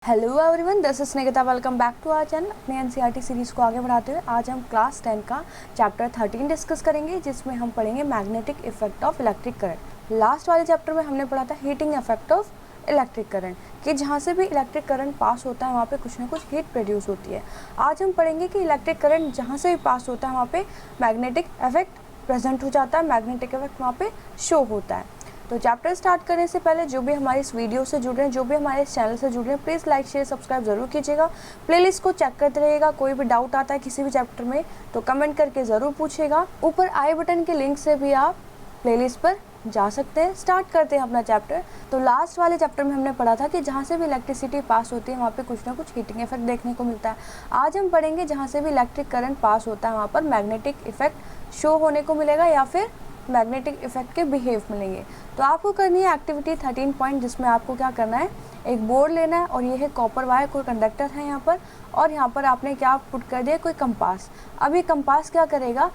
Hello everyone, this is Nikita. Welcome back to our channel. अपने NCERT series को आगे बढ़ाते हुए आज हम क्लास 10 का चैप्टर 13 डिस्कस करेंगे, जिसमें हम पढ़ेंगे magnetic effect of electric current. Last वाले चैप्टर में हमने पढ़ा था heating effect of electric current, कि जहाँ से भी इलेक्ट्रिक करंट पास होता है वहाँ पे कुछ ना कुछ हीट प्रोड्यूस होती है। आज हम पढ़ेंगे कि इलेक्ट्रिक करंट जहाँ से भी पास होता है वहाँ पे मैग्नेटिक इफेक्ट प्रेजेंट हो जाता है, मैग्नेटिक इफेक्ट वहाँ पे शो होता है। तो चैप्टर स्टार्ट करने से पहले जो भी हमारे इस वीडियो से जुड़ रहे हैं, जो भी हमारे इस चैनल से जुड़ रहे हैं, प्लीज़ लाइक शेयर सब्सक्राइब जरूर कीजिएगा। प्लेलिस्ट को चेक करते रहिएगा। कोई भी डाउट आता है किसी भी चैप्टर में तो कमेंट करके ज़रूर पूछिएगा। ऊपर आई बटन के लिंक से भी आप प्लेलिस्ट पर जा सकते हैं। स्टार्ट करते हैं अपना चैप्टर। तो लास्ट वाले चैप्टर में हमने पढ़ा था कि जहाँ से भी इलेक्ट्रिसिटी पास होती है वहाँ पे कुछ ना कुछ हीटिंग इफेक्ट देखने को मिलता है। आज हम पढ़ेंगे जहाँ से भी इलेक्ट्रिक करंट पास होता है वहाँ पर मैग्नेटिक इफेक्ट शो होने को मिलेगा या फिर मैग्नेटिक इफेक्ट के बिहेव मिलेंगे। तो आपको करनी है एक्टिविटी 13 पॉइंट, जिसमें आपको क्या करना है, एक बोर्ड लेना है और ये है कॉपर वायर, कोई कंडक्टर है यहाँ पर, और यहाँ पर आपने क्या पुट कर दिया, कोई कंपास। अब ये कंपास क्या करेगा,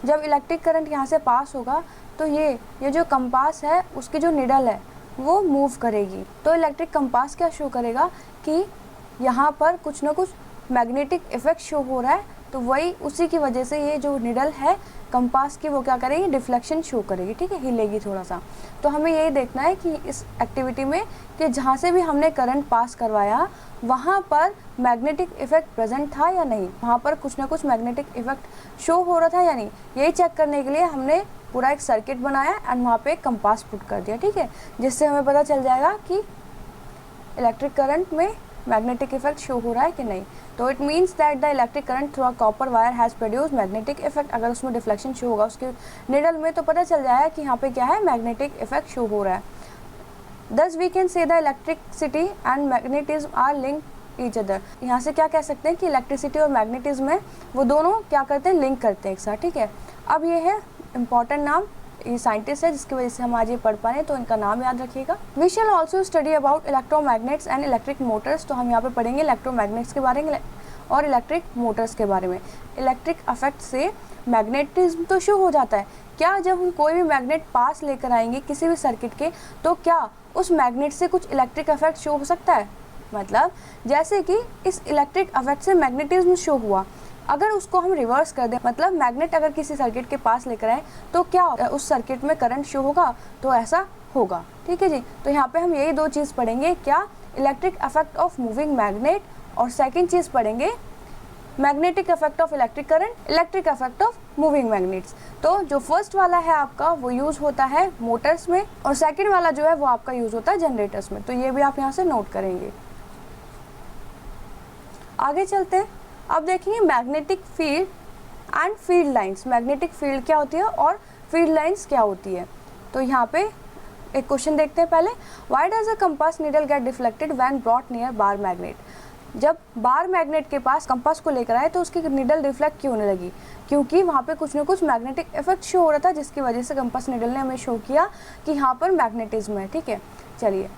जब इलेक्ट्रिक करंट यहाँ से पास होगा तो ये जो कंपास है उसकी जो निडल है वो मूव करेगी। तो इलेक्ट्रिक कंपास क्या शो करेगा कि यहाँ पर कुछ ना कुछ मैग्नेटिक इफेक्ट शो हो रहा है। तो वही उसी की वजह से ये जो निडल है कंपास की वो क्या करेगी, डिफ्लेक्शन शो करेगी, ठीक है, हिलेगी थोड़ा सा। तो हमें यही देखना है कि इस एक्टिविटी में कि जहाँ से भी हमने करंट पास करवाया वहाँ पर मैग्नेटिक इफेक्ट प्रेजेंट था या नहीं, वहाँ पर कुछ ना कुछ मैग्नेटिक इफेक्ट शो हो रहा था या नहीं। यही चेक करने के लिए हमने पूरा एक सर्किट बनाया एंड वहाँ पे एक कंपास पुट कर दिया, ठीक है, जिससे हमें पता चल जाएगा कि इलेक्ट्रिक करंट में मैग्नेटिक इफेक्ट शो हो रहा है कि नहीं। तो it means that the electric current through a copper wire has produce magnetic effect. अगर उसमें डिफ्लेक्शन शो होगा उसके निडल में तो पता चल जाएगा कि यहाँ पे क्या है, मैग्नेटिक इफेक्ट शो हो रहा है। Thus we can say the electricity and magnetism are link each other. यहाँ से क्या कह सकते हैं कि इलेक्ट्रिसिटी और मैग्नेटिज्म है वो दोनों क्या करते हैं, लिंक करते हैं एक साथ, ठीक है। अब ये है इम्पॉर्टेंट नाम, ये साइंटिस्ट है जिसकी वजह से हम आज ये पढ़ पा रहे हैं, तो इनका नाम याद रखिएगा। We shall also study about electromagnets and electric motors. तो हम यहाँ पे पढ़ेंगे इलेक्ट्रोमैग्नेट्स के बारे में और इलेक्ट्रिक मोटर्स के बारे में। इलेक्ट्रिक इफेक्ट से मैग्नेटिज्म तो शो हो जाता है। क्या जब हम कोई भी मैग्नेट पास लेकर आएंगे किसी भी सर्किट के, तो क्या उस मैग्नेट से कुछ इलेक्ट्रिक इफेक्ट शो हो सकता है। मतलब जैसे कि इस इलेक्ट्रिक इफेक्ट से मैग्नेटिज्म शो हुआ, अगर उसको हम रिवर्स कर दें, मतलब मैग्नेट अगर किसी सर्किट के पास लेकर आए तो क्या उस सर्किट में करंट शो होगा, तो ऐसा होगा, ठीक है जी। तो यहाँ पे हम यही दो चीज़ पढ़ेंगे, क्या electric effect of moving magnet, और सेकंड चीज़ पढ़ेंगे magnetic effect of electric current, electric effect of moving magnets. तो जो फर्स्ट वाला है आपका वो यूज़ होता है मोटर्स में, और सेकेंड वाला जो है वो आपका यूज़ होता है जनरेटर्स में। तो ये भी आप यहाँ से नोट करेंगे। आगे चलते हैं। अब देखेंगे magnetic field and field lines. Magnetic field क्या होती है और फील्ड लाइंस क्या होती है। तो यहाँ पे एक क्वेश्चन देखते हैं पहले। Why does a compass needle get deflected when brought near bar magnet. जब बार मैग्नेट के पास कंपास को लेकर आए तो उसकी निडल डिफ्लेक्ट क्यों होने लगी, क्योंकि वहाँ पे कुछ ना कुछ मैग्नेटिक इफेक्ट शो हो रहा था, जिसकी वजह से कंपास निडल ने हमें शो किया कि यहाँ पर मैग्नेटिज्म है, ठीक है। चलिए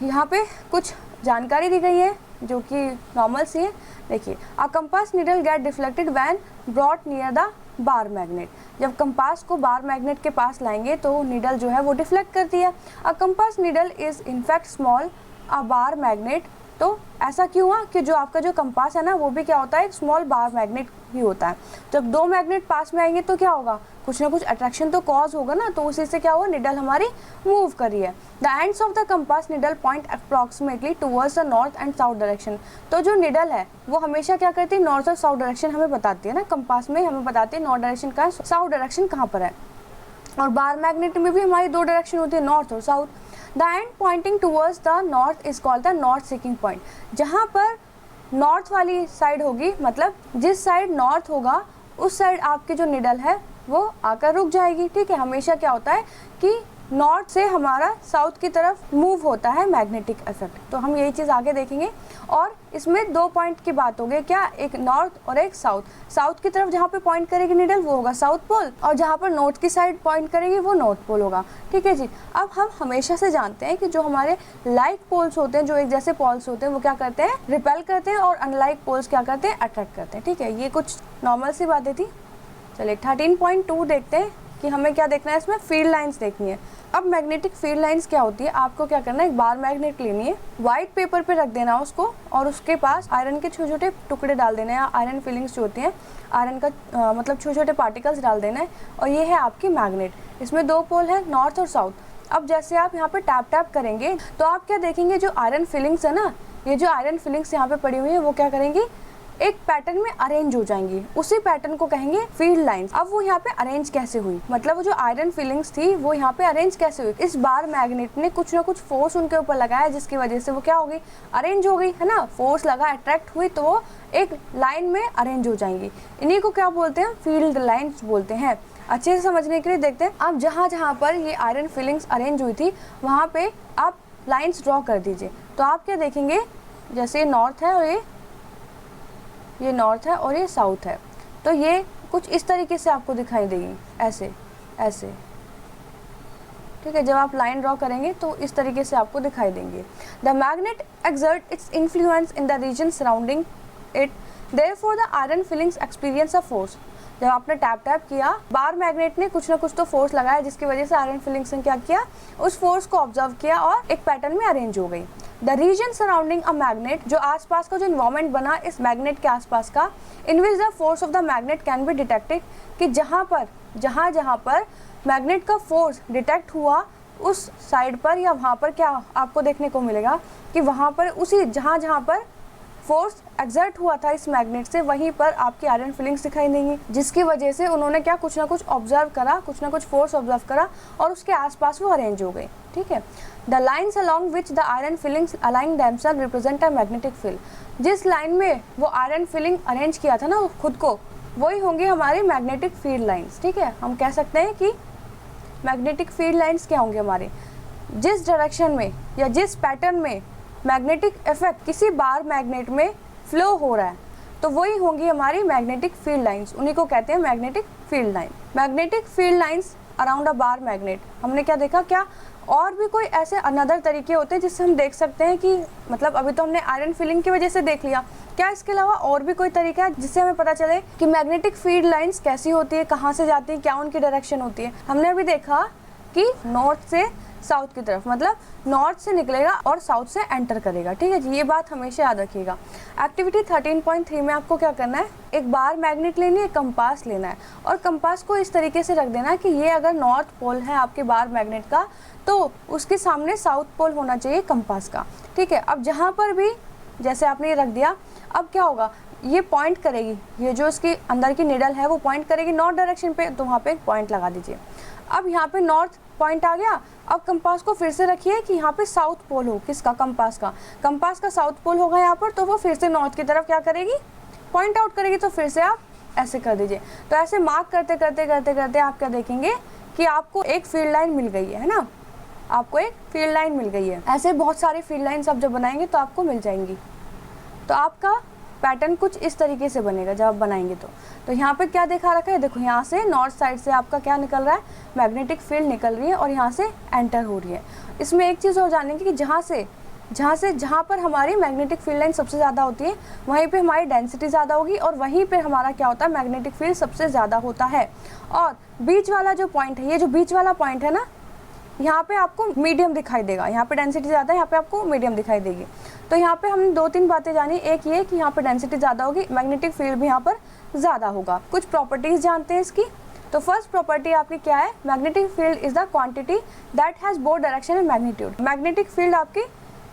यहाँ पे कुछ जानकारी दी गई है जो कि नॉर्मल सी है। देखिए, a compass needle get deflected when brought near the bar magnet. जब कंपास को बार मैग्नेट के पास लाएंगे तो नीडल जो है वो डिफ्लेक्ट करती है। अ compass needle is in fact small a bar magnet. तो ऐसा क्यों हुआ कि जो आपका जो कंपास है ना वो भी क्या होता है, एक स्मॉल बार मैग्नेट ही होता है। जब दो मैग्नेट पास में आएंगे तो क्या होगा, कुछ ना कुछ अट्रैक्शन तो कॉज होगा ना, तो उसी से क्या हुआ, निडल हमारी मूव करी है। The ends of the compass needle point approximately towards the north and south direction. तो जो निडल है वो हमेशा क्या करती है, नॉर्थ और साउथ डायरेक्शन हमें बताती है ना, कंपास में हमें बताती है नॉर्थ डायरेक्शन कहाँ है, साउथ डायरेक्शन कहाँ पर है। और बार मैग्नेट में भी हमारी दो डायरेक्शन होती है, नॉर्थ और south. The end pointing towards the north is called the north seeking point. जहाँ पर नॉर्थ वाली साइड होगी, मतलब जिस साइड नॉर्थ होगा उस साइड आपकी जो निडल है वो आकर रुक जाएगी, ठीक है। हमेशा क्या होता है कि नॉर्थ से हमारा साउथ की तरफ मूव होता है मैग्नेटिक इफेक्ट। तो हम यही चीज़ आगे देखेंगे। और इसमें दो पॉइंट की बात हो गई, क्या, एक नॉर्थ और एक साउथ। साउथ की तरफ जहाँ पे पॉइंट करेगी निडल वो होगा साउथ पोल, और जहाँ पर नॉर्थ की साइड पॉइंट करेगी वो नॉर्थ पोल होगा, ठीक है जी। अब हम हमेशा से जानते हैं कि जो हमारे लाइक पोल्स होते हैं, जो एक जैसे पोल्स होते हैं, वो क्या करते हैं, रिपेल करते हैं, और अनलाइक पोल्स क्या करते हैं, अट्रैक्ट करते हैं, ठीक है। ये कुछ नॉर्मल सी बातें थी। चलिए 13.2 देखते हैं। कि हमें क्या देखना है, इसमें फील्ड लाइंस देखनी है। अब मैग्नेटिक फील्ड लाइंस क्या होती है, आपको क्या करना है, एक बार मैग्नेट लेनी है, व्हाइट पेपर पे रख देना उसको, और उसके पास आयरन के छोटे छोटे टुकड़े डाल देने हैं, आयरन फिलिंग्स जो होती हैं, आयरन का मतलब छोटे छोटे पार्टिकल्स डाल देना है, और ये है आपकी मैग्नेट। इसमें 2 पोल है, नॉर्थ और साउथ। अब जैसे आप यहाँ पे टैप टैप करेंगे तो आप क्या देखेंगे, जो आयरन फिलिंग्स है ना, ये जो आयरन फिलिंग्स यहाँ पे पड़ी हुई है वो क्या करेंगी, एक पैटर्न में अरेंज हो जाएंगी। उसी पैटर्न को कहेंगे फील्ड लाइंस। अब वो यहाँ पे अरेंज कैसे हुई, मतलब वो जो आयरन फिलिंग्स थी वो यहाँ पे अरेंज कैसे हुई, इस बार मैग्नेट ने कुछ ना कुछ फोर्स उनके ऊपर लगाया, जिसकी वजह से वो क्या हो गई, अरेंज हो गई, है ना। फोर्स लगा, अट्रैक्ट हुई, तो वो एक लाइन में अरेंज हो जाएंगी। इन्हीं को क्या बोलते हैं, फील्ड लाइन्स बोलते हैं। अच्छे से समझने के लिए देखते हैं। अब जहाँ जहाँ पर ये आयरन फिलिंग्स अरेंज हुई थी वहाँ पे आप लाइंस ड्रॉ कर दीजिए। तो आप क्या देखेंगे, जैसे नॉर्थ है और ये नॉर्थ है और ये साउथ है, तो ये कुछ इस तरीके से आपको दिखाई देगी, ऐसे ऐसे, ठीक है। जब आप लाइन ड्रॉ करेंगे तो इस तरीके से आपको दिखाई देंगे। The magnet exert its influence in the region surrounding it, therefore the iron filings experience a force. जब आपने टैप टैप किया, बार मैग्नेट ने कुछ ना कुछ तो फोर्स लगाया, जिसकी वजह से आयरन फिलिंग्स ने क्या किया, उस फोर्स को ऑब्जर्व किया और एक पैटर्न में अरेंज हो गई। The region surrounding a magnet, जो आसपास का जो इन्वायरमेंट बना इस मैग्नेट के आसपास का, in which the force of the magnet can be detected, कि जहाँ पर मैग्नेट का फोर्स डिटेक्ट हुआ उस साइड पर या वहाँ पर क्या आपको देखने को मिलेगा कि वहाँ पर उसी जहाँ पर फोर्स एक्सर्ट हुआ था इस मैग्नेट से, वहीं पर आपकी आयरन फिलिंग्स दिखाई देंगी, जिसकी वजह से उन्होंने क्या कुछ ना कुछ ऑब्जर्व करा, कुछ ना कुछ फोर्स ऑब्जर्व करा और उसके आसपास वो अरेंज हो गई, ठीक है। The lines along which the iron filings aligning themselves represent a magnetic field. जिस लाइन में वो आयरन फिलिंग अरेंज किया था ना खुद को, वही होंगी हमारी मैग्नेटिक फील्ड लाइन्स, ठीक है। हम कह सकते हैं कि मैग्नेटिक फील्ड लाइन्स क्या होंगे हमारे, जिस डायरेक्शन में या जिस पैटर्न में मैग्नेटिक इफेक्ट किसी बार मैग्नेट में फ्लो हो रहा है, तो वही होंगी हमारी मैग्नेटिक फील्ड लाइंस, उन्हीं को कहते हैं magnetic field line. Magnetic field lines around a bar magnet, हमने क्या देखा, क्या और भी कोई ऐसे अनदर तरीके होते हैं जिससे हम देख सकते हैं कि, मतलब अभी तो हमने आयरन फिलिंग की वजह से देख लिया, क्या इसके अलावा और भी कोई तरीका है जिससे हमें पता चले कि मैग्नेटिक फील्ड लाइंस कैसी होती है, कहाँ से जाती है, क्या उनकी डायरेक्शन होती है। हमने अभी देखा कि नॉर्थ से साउथ की तरफ, मतलब नॉर्थ से निकलेगा और साउथ से एंटर करेगा, ठीक है जी, ये बात हमेशा याद रखिएगा। एक्टिविटी 13.3 में आपको क्या करना है, एक बार मैग्नेट लेनी है, कंपास लेना है, और कंपास को इस तरीके से रख देना है कि ये अगर नॉर्थ पोल है आपके बार मैग्नेट का, तो उसके सामने साउथ पोल होना चाहिए कंपास का, ठीक है। अब जहाँ पर भी जैसे आपने ये रख दिया, अब क्या होगा, ये पॉइंट करेगी, ये जो इसके अंदर की निडल है वो पॉइंट करेगी नॉर्थ डायरेक्शन पे, तो वहाँ पे एक पॉइंट लगा दीजिए। अब यहाँ पे नॉर्थ पॉइंट आ गया, अब कंपास को फिर से रखिए कि यहाँ पे साउथ पोल हो, किसका, कंपास का साउथ पोल होगा यहाँ पर, तो वो फिर से नॉर्थ की तरफ क्या करेगी, पॉइंट आउट करेगी, तो फिर से आप ऐसे कर दीजिए। तो ऐसे मार्क करते करते करते करते आप क्या देखेंगे कि आपको एक फील्ड लाइन मिल गई है ना, आपको एक फील्ड लाइन मिल गई है। ऐसे बहुत सारी फील्ड लाइन्स आप जब बनाएंगे तो आपको मिल जाएंगी। तो आपका पैटर्न कुछ इस तरीके से बनेगा जब आप बनाएंगे तो यहाँ पे क्या देखा रखा है, देखो यहाँ से नॉर्थ साइड से आपका क्या निकल रहा है, मैग्नेटिक फील्ड निकल रही है और यहाँ से एंटर हो रही है। इसमें एक चीज़ और जानेंगे कि जहाँ पर हमारी मैग्नेटिक फील्ड लाइन सबसे ज़्यादा होती है, वहीं पे हमारी डेंसिटी ज़्यादा होगी और वहीं पे हमारा क्या होता है, मैग्नेटिक फील्ड सबसे ज़्यादा होता है। और बीच वाला जो पॉइंट है, ये जो बीच वाला पॉइंट है ना, यहाँ पे आपको मीडियम दिखाई देगा, यहाँ पे डेंसिटी ज़्यादा है, यहाँ पे आपको मीडियम दिखाई देगी। तो यहाँ पे हमने 2-3 बातें जानी, एक ये कि यहाँ पे डेंसिटी ज़्यादा होगी, मैग्नेटिक फील्ड भी यहाँ पर ज़्यादा होगा। कुछ प्रॉपर्टीज़ जानते हैं इसकी। तो फर्स्ट प्रॉपर्टी आपकी क्या है, magnetic field is the quantity that has both direction and magnitude. Magnetic field आपकी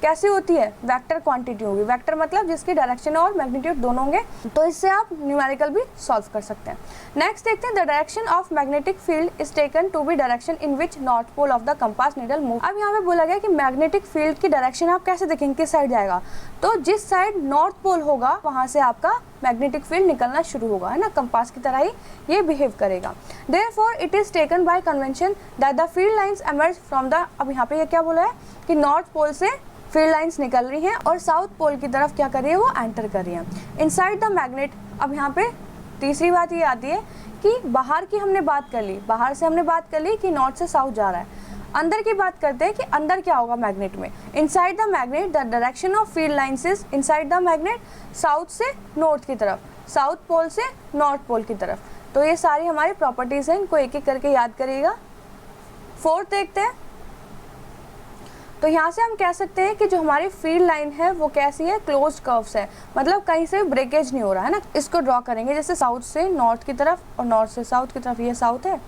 कैसी होती है, वेक्टर क्वांटिटी होगी, वेक्टर मतलब जिसकी डायरेक्शन और मैग्नीट्यूड दोनों होंगे। तो इससे आप न्यूमेरिकल भी सॉल्व कर सकते हैं। नेक्स्ट देखते हैं, the direction of magnetic field is taken to be direction in which north pole of the compass needle move. अब यहाँ पे बोला गया कि मैग्नेटिक फील्ड की डायरेक्शन आप कैसे देखेंगे, किस साइड जाएगा, तो जिस साइड नॉर्थ पोल होगा वहाँ से आपका मैग्नेटिक फील्ड निकलना शुरू होगा, है ना, कंपास की तरह ही ये बिहेव करेगा। Therefore it is taken by convention that the field lines emerge from the, अब यहाँ पे ये क्या बोला है कि नॉर्थ पोल से फील्ड लाइंस निकल रही हैं और साउथ पोल की तरफ क्या कर रही है, वो एंटर कर रही है इनसाइड द मैग्नेट। अब यहाँ पे तीसरी बात ये आती है कि बाहर की हमने बात कर ली, बाहर से हमने बात कर ली कि नॉर्थ से साउथ जा रहा है। अंदर की बात करते हैं कि अंदर क्या होगा मैग्नेट में। Inside the magnet the direction of field lines is inside the magnet, south से नॉर्थ की तरफ, साउथ पोल से नॉर्थ पोल की तरफ। तो ये सारी हमारी प्रॉपर्टीज़ हैं, इनको एक एक करके याद करिएगा। फोर्थ देखते हैं। तो यहाँ से हम कह सकते हैं कि जो हमारी फील्ड लाइन है वो कैसी है, क्लोज्ड कर्व्स है, मतलब कहीं से ब्रेकेज नहीं हो रहा है ना। इसको ड्रॉ करेंगे जैसे साउथ से नॉर्थ की तरफ और नॉर्थ से साउथ की तरफ, ये साउथ है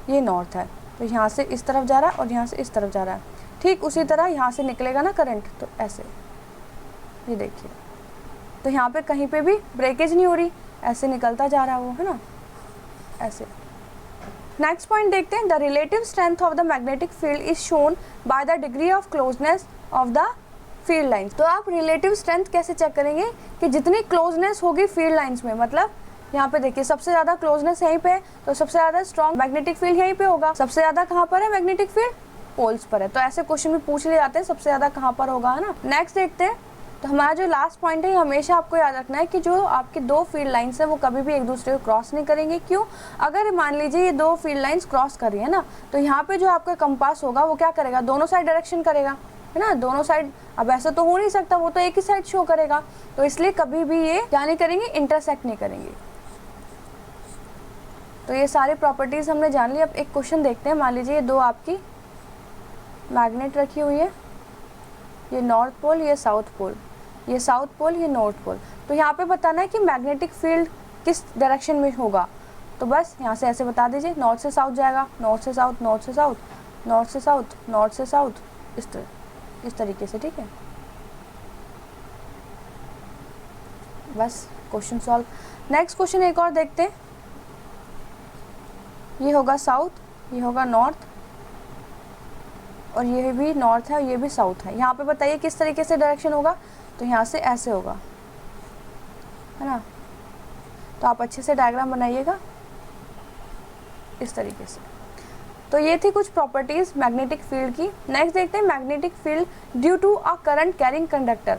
ये नॉर्थ है, तो यहाँ से इस तरफ जा रहा है और यहाँ से इस तरफ जा रहा है। ठीक उसी तरह यहाँ से निकलेगा ना करंट, तो ऐसे ये देखिए, तो यहाँ पे कहीं पे भी ब्रेकेज नहीं हो रही, ऐसे निकलता जा रहा है वो, है ना, ऐसे। नेक्स्ट पॉइंट देखते हैं। The relative strength of the magnetic field is shown by the degree of closeness of the field lines. तो आप रिलेटिव स्ट्रेंथ कैसे चेक करेंगे कि जितनी क्लोजनेस होगी फील्ड लाइंस में, मतलब यहाँ पे देखिए सबसे ज़्यादा क्लोजनेस यहीं पे है, तो सबसे ज़्यादा स्ट्रॉन्ग मैग्नेटिक फील्ड यहीं पे होगा। सबसे ज़्यादा कहाँ पर है मैग्नेटिक फील्ड, पोल्स पर है। तो ऐसे क्वेश्चन में पूछ ले जाते हैं सबसे ज़्यादा कहाँ पर होगा, है ना। नेक्स्ट देखते हैं। तो हमारा जो लास्ट पॉइंट है, हमेशा आपको याद रखना है कि जो आपकी दो फील्ड लाइंस है वो कभी भी एक दूसरे को क्रॉस नहीं करेंगे। क्यों? अगर मान लीजिए ये दो फील्ड लाइंस क्रॉस कर रही है ना, तो यहाँ पे जो आपका कंपास होगा वो क्या करेगा, दोनों साइड डायरेक्शन करेगा, है ना, दोनों साइड। अब ऐसा तो हो नहीं सकता, वो तो एक ही साइड शो करेगा, तो इसलिए कभी भी ये क्या नहीं करेंगे, इंटरसेक्ट नहीं करेंगे। तो ये सारी प्रॉपर्टीज हमने जान ली। अब एक क्वेश्चन देखते हैं। मान लीजिए ये दो आपकी मैग्नेट रखी हुई है, ये नॉर्थ पोल ये साउथ पोल, ये साउथ पोल ये नॉर्थ पोल। तो यहाँ पे बताना है कि मैग्नेटिक फील्ड किस डायरेक्शन में होगा। तो बस यहाँ से ऐसे बता दीजिए, नॉर्थ से साउथ जाएगा, नॉर्थ से साउथ, नॉर्थ से साउथ, नॉर्थ से साउथ, नॉर्थ से साउथ, इस तरीके से, ठीक है। बस क्वेश्चन सॉल्व। नेक्स्ट क्वेश्चन एक और देखते हैं। ये होगा साउथ, ये होगा नॉर्थ, और ये भी नॉर्थ है और ये भी साउथ है। यहाँ पे बताइए किस तरीके से डायरेक्शन होगा। तो यहाँ से ऐसे होगा, है ना। तो आप अच्छे से डायग्राम बनाइएगा इस तरीके से। तो ये थी कुछ प्रॉपर्टीज मैग्नेटिक फील्ड की। नेक्स्ट देखते हैं magnetic field due to a current carrying conductor.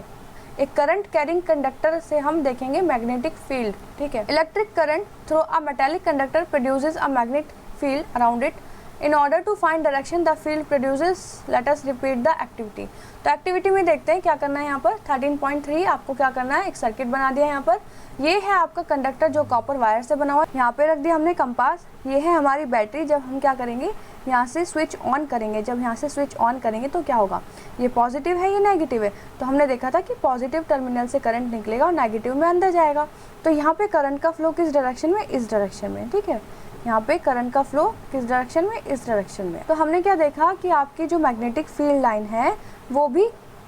एक करंट कैरिंग कंडक्टर से हम देखेंगे मैग्नेटिक फील्ड, ठीक है। Electric current through a metallic conductor produces a magnetic field around it. In order to find direction the field produces, let us repeat the activity। तो activity में देखते हैं क्या करना है। यहाँ पर 13.3 आपको क्या करना है, एक सर्किट बना दिया है। यहाँ पर ये है आपका कंडक्टर जो कॉपर वायर से बना हुआ है। यहाँ पे रख दिया हमने कंपास। ये है हमारी बैटरी। जब हम क्या करेंगे, यहाँ से स्विच ऑन करेंगे, जब यहाँ से स्विच ऑन करेंगे तो क्या होगा, ये पॉजिटिव है ये नेगेटिव है। तो हमने देखा था कि पॉजिटिव टर्मिनल से करंट निकलेगा और नेगेटिव में अंदर जाएगा। तो यहाँ पे करंट का फ्लो किस डायरेक्शन में, इस डायरेक्शन में, ठीक है। यहाँ पे करंट का फ्लो किस डायरेक्शन में, इस डायरेक्शन में। तो हमने क्या देखा कि आपकी जो मैग्नेटिक फील्ड लाइन है वो भी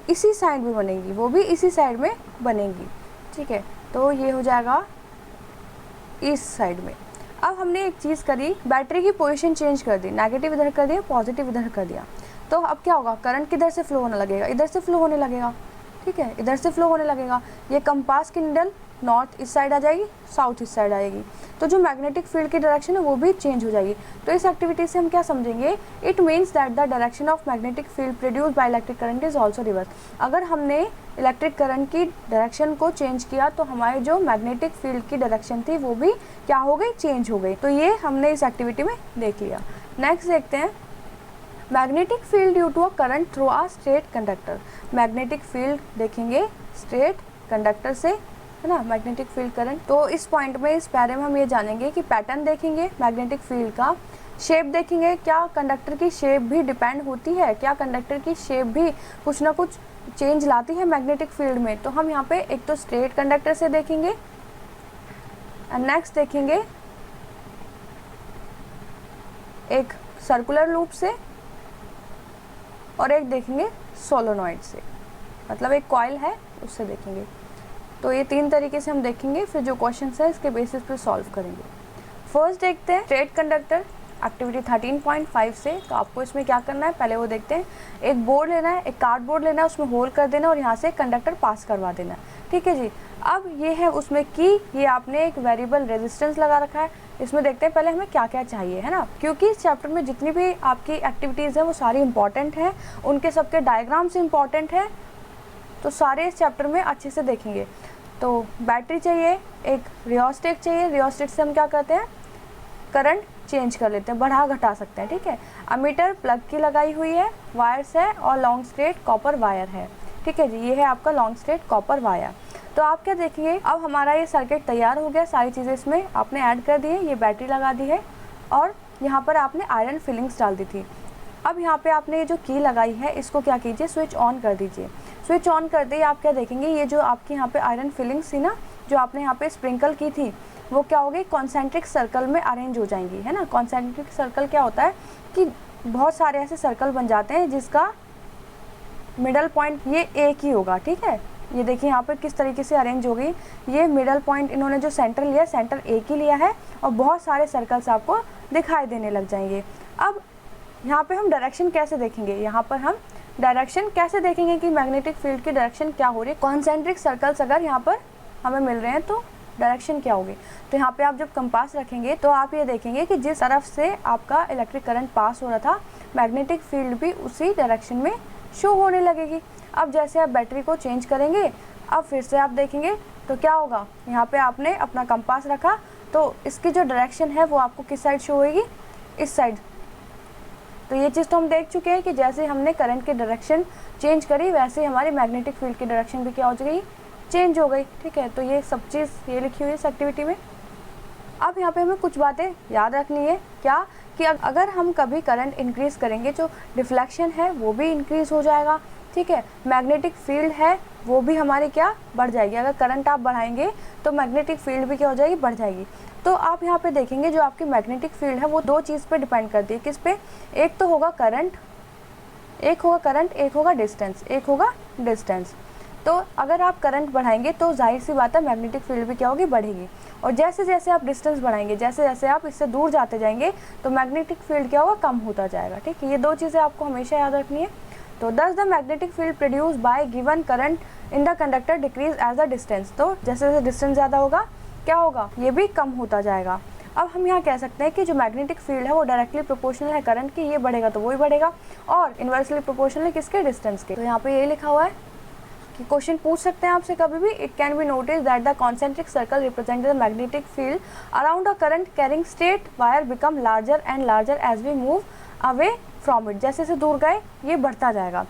इसी साइड में बनेगी, वो भी इसी साइड में बनेगी, ठीक है। तो ये हो जाएगा इस साइड में। अब हमने एक चीज़ करी, बैटरी की पोजीशन चेंज कर दी, नेगेटिव इधर कर दिया, पॉजिटिव इधर कर दिया। तो अब क्या होगा, करंट किधर से फ्लो होने लगेगा, इधर से फ्लो होने लगेगा, ठीक है, इधर से फ्लो होने लगेगा। ये कंपास की निडल नॉर्थ इस साइड आ जाएगी, साउथ इस साइड आ जाएगी। तो जो मैग्नेटिक फील्ड की डायरेक्शन है वो भी चेंज हो जाएगी। तो इस एक्टिविटी से हम क्या समझेंगे, it means that the direction of magnetic field produced by electric current is also reverse. अगर हमने इलेक्ट्रिक करंट की डायरेक्शन को चेंज किया तो हमारी जो मैग्नेटिक फील्ड की डायरेक्शन थी वो भी क्या हो गई, चेंज हो गई। तो ये हमने इस एक्टिविटी में देख लिया। नेक्स्ट देखते हैं magnetic field due to a current through a straight conductor. Magnetic field देखेंगे स्ट्रेट कंडक्टर से, है ना, मैग्नेटिक फील्ड करंट। तो इस पॉइंट में, इस पैरे में हम ये जानेंगे कि पैटर्न देखेंगे मैग्नेटिक फील्ड का, शेप देखेंगे, क्या कंडक्टर की शेप भी डिपेंड होती है, क्या कंडक्टर की शेप भी कुछ ना कुछ चेंज लाती है मैग्नेटिक फील्ड में। तो हम यहाँ पे एक तो स्ट्रेट कंडक्टर से देखेंगे, एंड नेक्स्ट देखेंगे एक सर्कुलर लूप से, और एक देखेंगे सोलोनॉइड से, मतलब एक कॉइल है उससे देखेंगे। तो ये तीन तरीके से हम देखेंगे, फिर जो क्वेश्चन है इसके बेसिस पे सॉल्व करेंगे। फर्स्ट देखते हैं स्ट्रेट कंडक्टर, एक्टिविटी 13.5 से। तो आपको इसमें क्या करना है, पहले वो देखते हैं। एक बोर्ड लेना है, एक कार्डबोर्ड लेना है, उसमें होल कर देना और यहाँ से कंडक्टर पास करवा देना, ठीक है जी। अब ये है उसमें कि ये आपने एक वेरिएबल रेजिस्टेंस लगा रखा है। इसमें देखते हैं पहले हमें क्या क्या चाहिए, है ना, क्योंकि इस चैप्टर में जितनी भी आपकी एक्टिविटीज़ हैं वो सारी इंपॉर्टेंट हैं, उनके सबके डायग्राम्स इंपॉर्टेंट हैं। तो सारे इस चैप्टर में अच्छे से देखेंगे। तो बैटरी चाहिए, एक रियोस्टेट चाहिए, रियोस्टेट से हम क्या करते हैं, करंट चेंज कर लेते हैं, बढ़ा घटा सकते हैं, ठीक है। अमीटर प्लग की लगाई हुई है, वायर्स है और लॉन्ग स्ट्रेट कॉपर वायर है, ठीक है जी। ये है आपका लॉन्ग स्ट्रेट कॉपर वायर। तो आप क्या देखेंगे, अब हमारा ये सर्किट तैयार हो गया, सारी चीज़ें इसमें आपने ऐड कर दी है, ये बैटरी लगा दी है और यहाँ पर आपने आयरन फिलिंग्स डाल दी थी। अब यहाँ पे आपने ये जो की लगाई है इसको क्या कीजिए, स्विच ऑन कर दीजिए। स्विच ऑन कर दे आप क्या देखेंगे, ये जो आपकी यहाँ पे आयरन फिलिंग्स थी ना, जो आपने यहाँ पे स्प्रिंकल की थी, वो क्या हो गई, कॉन्सेंट्रिक सर्कल में अरेंज हो जाएंगी, है ना। कॉन्सेंट्रिक सर्कल क्या होता है कि बहुत सारे ऐसे सर्कल बन जाते हैं जिसका मिडल पॉइंट ये एक ही होगा, ठीक है। ये देखिए यहाँ पे किस तरीके से अरेंज हो गई, ये मिडल पॉइंट इन्होंने जो सेंटर लिया, सेंटर एक ही लिया है और बहुत सारे सर्कल्स आपको दिखाई देने लग जाएंगे। अब यहाँ पे हम डायरेक्शन कैसे देखेंगे, यहाँ पर हम डायरेक्शन कैसे देखेंगे कि मैग्नेटिक फील्ड की डायरेक्शन क्या हो रही है। कॉन्सेंट्रिक सर्कल्स अगर यहाँ पर हमें मिल रहे हैं तो डायरेक्शन क्या होगी, तो यहाँ पे आप जब कंपास रखेंगे तो आप ये देखेंगे कि जिस तरफ से आपका इलेक्ट्रिक करंट पास हो रहा था, मैग्नेटिक फील्ड भी उसी डायरेक्शन में शो होने लगेगी। अब जैसे आप बैटरी को चेंज करेंगे, अब फिर से आप देखेंगे तो क्या होगा, यहाँ पे आपने अपना कंपास रखा तो इसकी जो डायरेक्शन है वो आपको किस साइड शो होगी, इस साइड। तो ये चीज़ तो हम देख चुके हैं कि जैसे हमने करंट की डायरेक्शन चेंज करी वैसे ही हमारी मैग्नेटिक फील्ड की डायरेक्शन भी क्या हो गई, चेंज हो गई, ठीक है। तो ये सब चीज़ ये लिखी हुई है इस एक्टिविटी में। अब यहाँ पे हमें कुछ बातें याद रखनी है, क्या कि अगर हम कभी करंट इंक्रीज़ करेंगे जो डिफ्लेक्शन है वो भी इंक्रीज़ हो जाएगा, ठीक है। मैग्नेटिक फील्ड है वो भी हमारी क्या बढ़ जाएगी, अगर करंट आप बढ़ाएंगे तो मैग्नेटिक फील्ड भी क्या हो जाएगी, बढ़ जाएगी। तो आप यहाँ पे देखेंगे जो आपकी मैग्नेटिक फील्ड है वो दो चीज़ पे डिपेंड करती है, किस पे, एक तो होगा करंट, एक होगा डिस्टेंस। तो अगर आप करंट बढ़ाएंगे तो जाहिर सी बात है मैग्नेटिक फील्ड भी क्या होगी, बढ़ेगी। और जैसे जैसे आप डिस्टेंस बढ़ाएंगे, जैसे जैसे आप इससे दूर जाते जाएंगे तो मैग्नेटिक फील्ड क्या होगा, कम होता जाएगा, ठीक है। ये दो चीज़ें आपको हमेशा याद रखनी है। तो thus the magnetic field produce by given current in the conductor decrease as the distance. तो जैसे जैसे डिस्टेंस ज़्यादा होगा क्या होगा, ये भी कम होता जाएगा। अब हम यहाँ कह सकते हैं कि जो मैग्नेटिक फील्ड है वो डायरेक्टली प्रोपोर्शनल है करंट की, ये बढ़ेगा तो वही बढ़ेगा, और इन्वर्सली प्रोपोर्शनल है किसके, डिस्टेंस के। तो यहाँ पे ये लिखा हुआ है कि क्वेश्चन पूछ सकते हैं आपसे कभी भी, it can be notice that the concentric circle represent the magnetic field around a current carrying straight wire become larger and larger as we move away from it. जैसे जैसे दूर गए ये बढ़ता जाएगा।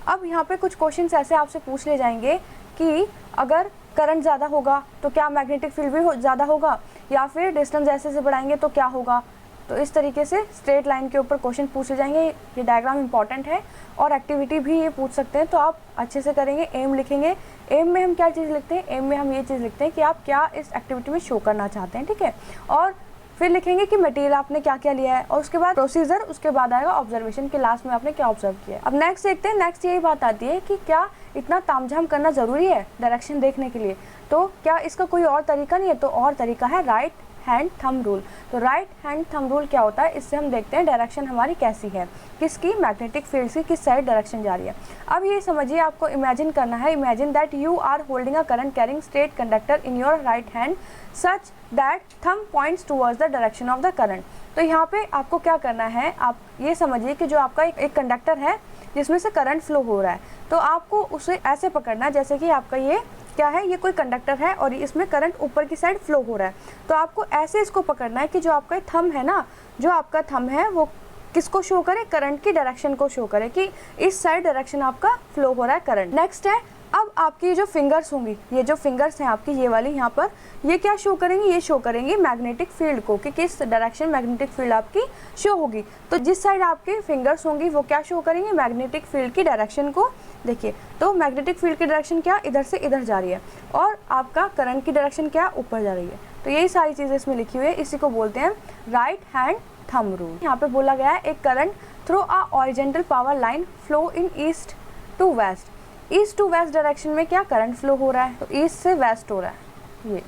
अब यहाँ पे कुछ क्वेश्चंस ऐसे आपसे पूछ ले जाएंगे कि अगर करंट ज़्यादा होगा तो क्या मैग्नेटिक फील्ड भी ज़्यादा होगा, या फिर डिस्टेंस जैसे से बढ़ाएंगे तो क्या होगा। तो इस तरीके से स्ट्रेट लाइन के ऊपर क्वेश्चन पूछे जाएंगे। ये डायग्राम इंपॉर्टेंट है और एक्टिविटी भी ये पूछ सकते हैं, तो आप अच्छे से करेंगे। एम लिखेंगे, एम में हम क्या चीज़ लिखते हैं, एम में हम ये चीज़ लिखते हैं कि आप क्या इस एक्टिविटी में शो करना चाहते हैं, ठीक है। और फिर लिखेंगे कि मटेरियल आपने क्या क्या लिया है, और उसके बाद प्रोसीजर, उसके बाद आएगा ऑब्जर्वेशन के लास्ट में आपने क्या ऑब्जर्व किया है। अब नेक्स्ट देखते हैं, नेक्स्ट यही बात आती है कि क्या इतना तामझाम करना ज़रूरी है डायरेक्शन देखने के लिए, तो क्या इसका कोई और तरीका नहीं है। तो और तरीका है राइट हैंड थंब रूल। तो राइट हैंड थंब रूल क्या होता है, इससे हम देखते हैं डायरेक्शन हमारी कैसी है, किसकी, मैग्नेटिक फील्ड की किस साइड डायरेक्शन जा रही है। अब ये समझिए, आपको इमेजिन करना है, imagine that you are holding a current carrying straight conductor in your right hand such that thumb points towards the direction of the current. तो यहाँ पे आपको क्या करना है, आप ये समझिए कि जो आपका एक कंडक्टर है जिसमें से करंट फ्लो हो रहा है, तो आपको उसे ऐसे पकड़ना है जैसे कि आपका ये क्या है, ये कोई कंडक्टर है और इसमें करंट ऊपर की साइड फ्लो हो रहा है। तो आपको ऐसे इसको पकड़ना है कि जो आपका थंब है ना, जो आपका थंब है वो किसको शो करे, करंट की डायरेक्शन को शो करे कि इस साइड डायरेक्शन आपका फ्लो हो रहा है करंट। नेक्स्ट है, अब आपकी जो फिंगर्स होंगी, ये जो फिंगर्स हैं आपकी ये वाली यहाँ पर, ये क्या शो करेंगी, ये शो करेंगी मैग्नेटिक फील्ड को कि किस डायरेक्शन मैग्नेटिक फील्ड आपकी शो होगी। तो जिस साइड आपकी फिंगर्स होंगी वो क्या शो करेंगे, मैग्नेटिक फील्ड की डायरेक्शन को। देखिए, तो मैग्नेटिक फील्ड की डायरेक्शन क्या, इधर से इधर जा रही है, और आपका करंट की डायरेक्शन क्या, ऊपर जा रही है। तो यही सारी चीज़ें इसमें लिखी हुई है, इसी को बोलते हैं राइट हैंड थंब रूल। यहाँ पे बोला गया है, एक current through a horizontal power line flow in east to west. East to west direction में क्या करंट फ्लो हो रहा है, तो ईस्ट से वेस्ट हो रहा है ये,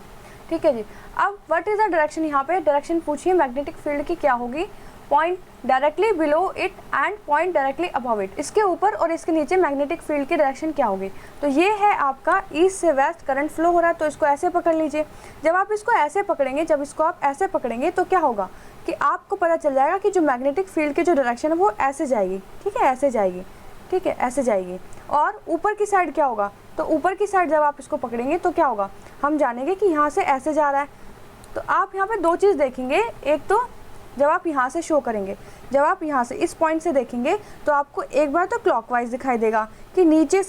ठीक है जी। अब व्हाट इज द डायरेक्शन, यहाँ पे डायरेक्शन पूछिए मैग्नेटिक फील्ड की क्या होगी, point directly below it and point directly above it. इसके ऊपर और इसके नीचे मैग्नेटिक फील्ड की डायरेक्शन क्या होगी। तो ये है आपका ईस्ट से वेस्ट करंट फ्लो हो रहा है, तो इसको ऐसे पकड़ लीजिए। जब आप इसको ऐसे पकड़ेंगे, जब इसको आप ऐसे पकड़ेंगे तो क्या होगा कि आपको पता चल जाएगा कि जो मैग्नेटिक फील्ड की जो डायरेक्शन है वो ऐसे जाएगी, ठीक है, ऐसे जाएगी, ठीक है, ऐसे जाएगी। और ऊपर की साइड क्या होगा, तो ऊपर की साइड जब आप इसको पकड़ेंगे तो क्या होगा, हम जानेंगे कि यहाँ से ऐसे जा रहा है। तो आप यहाँ पे दो चीज़ देखेंगे, एक तो जब आप यहाँ से शो करेंगे, जब आप यहाँ से इस पॉइंट से देखेंगे तो आपको एक बार तो क्लॉकवाइज दिखाई देगा कि नीचे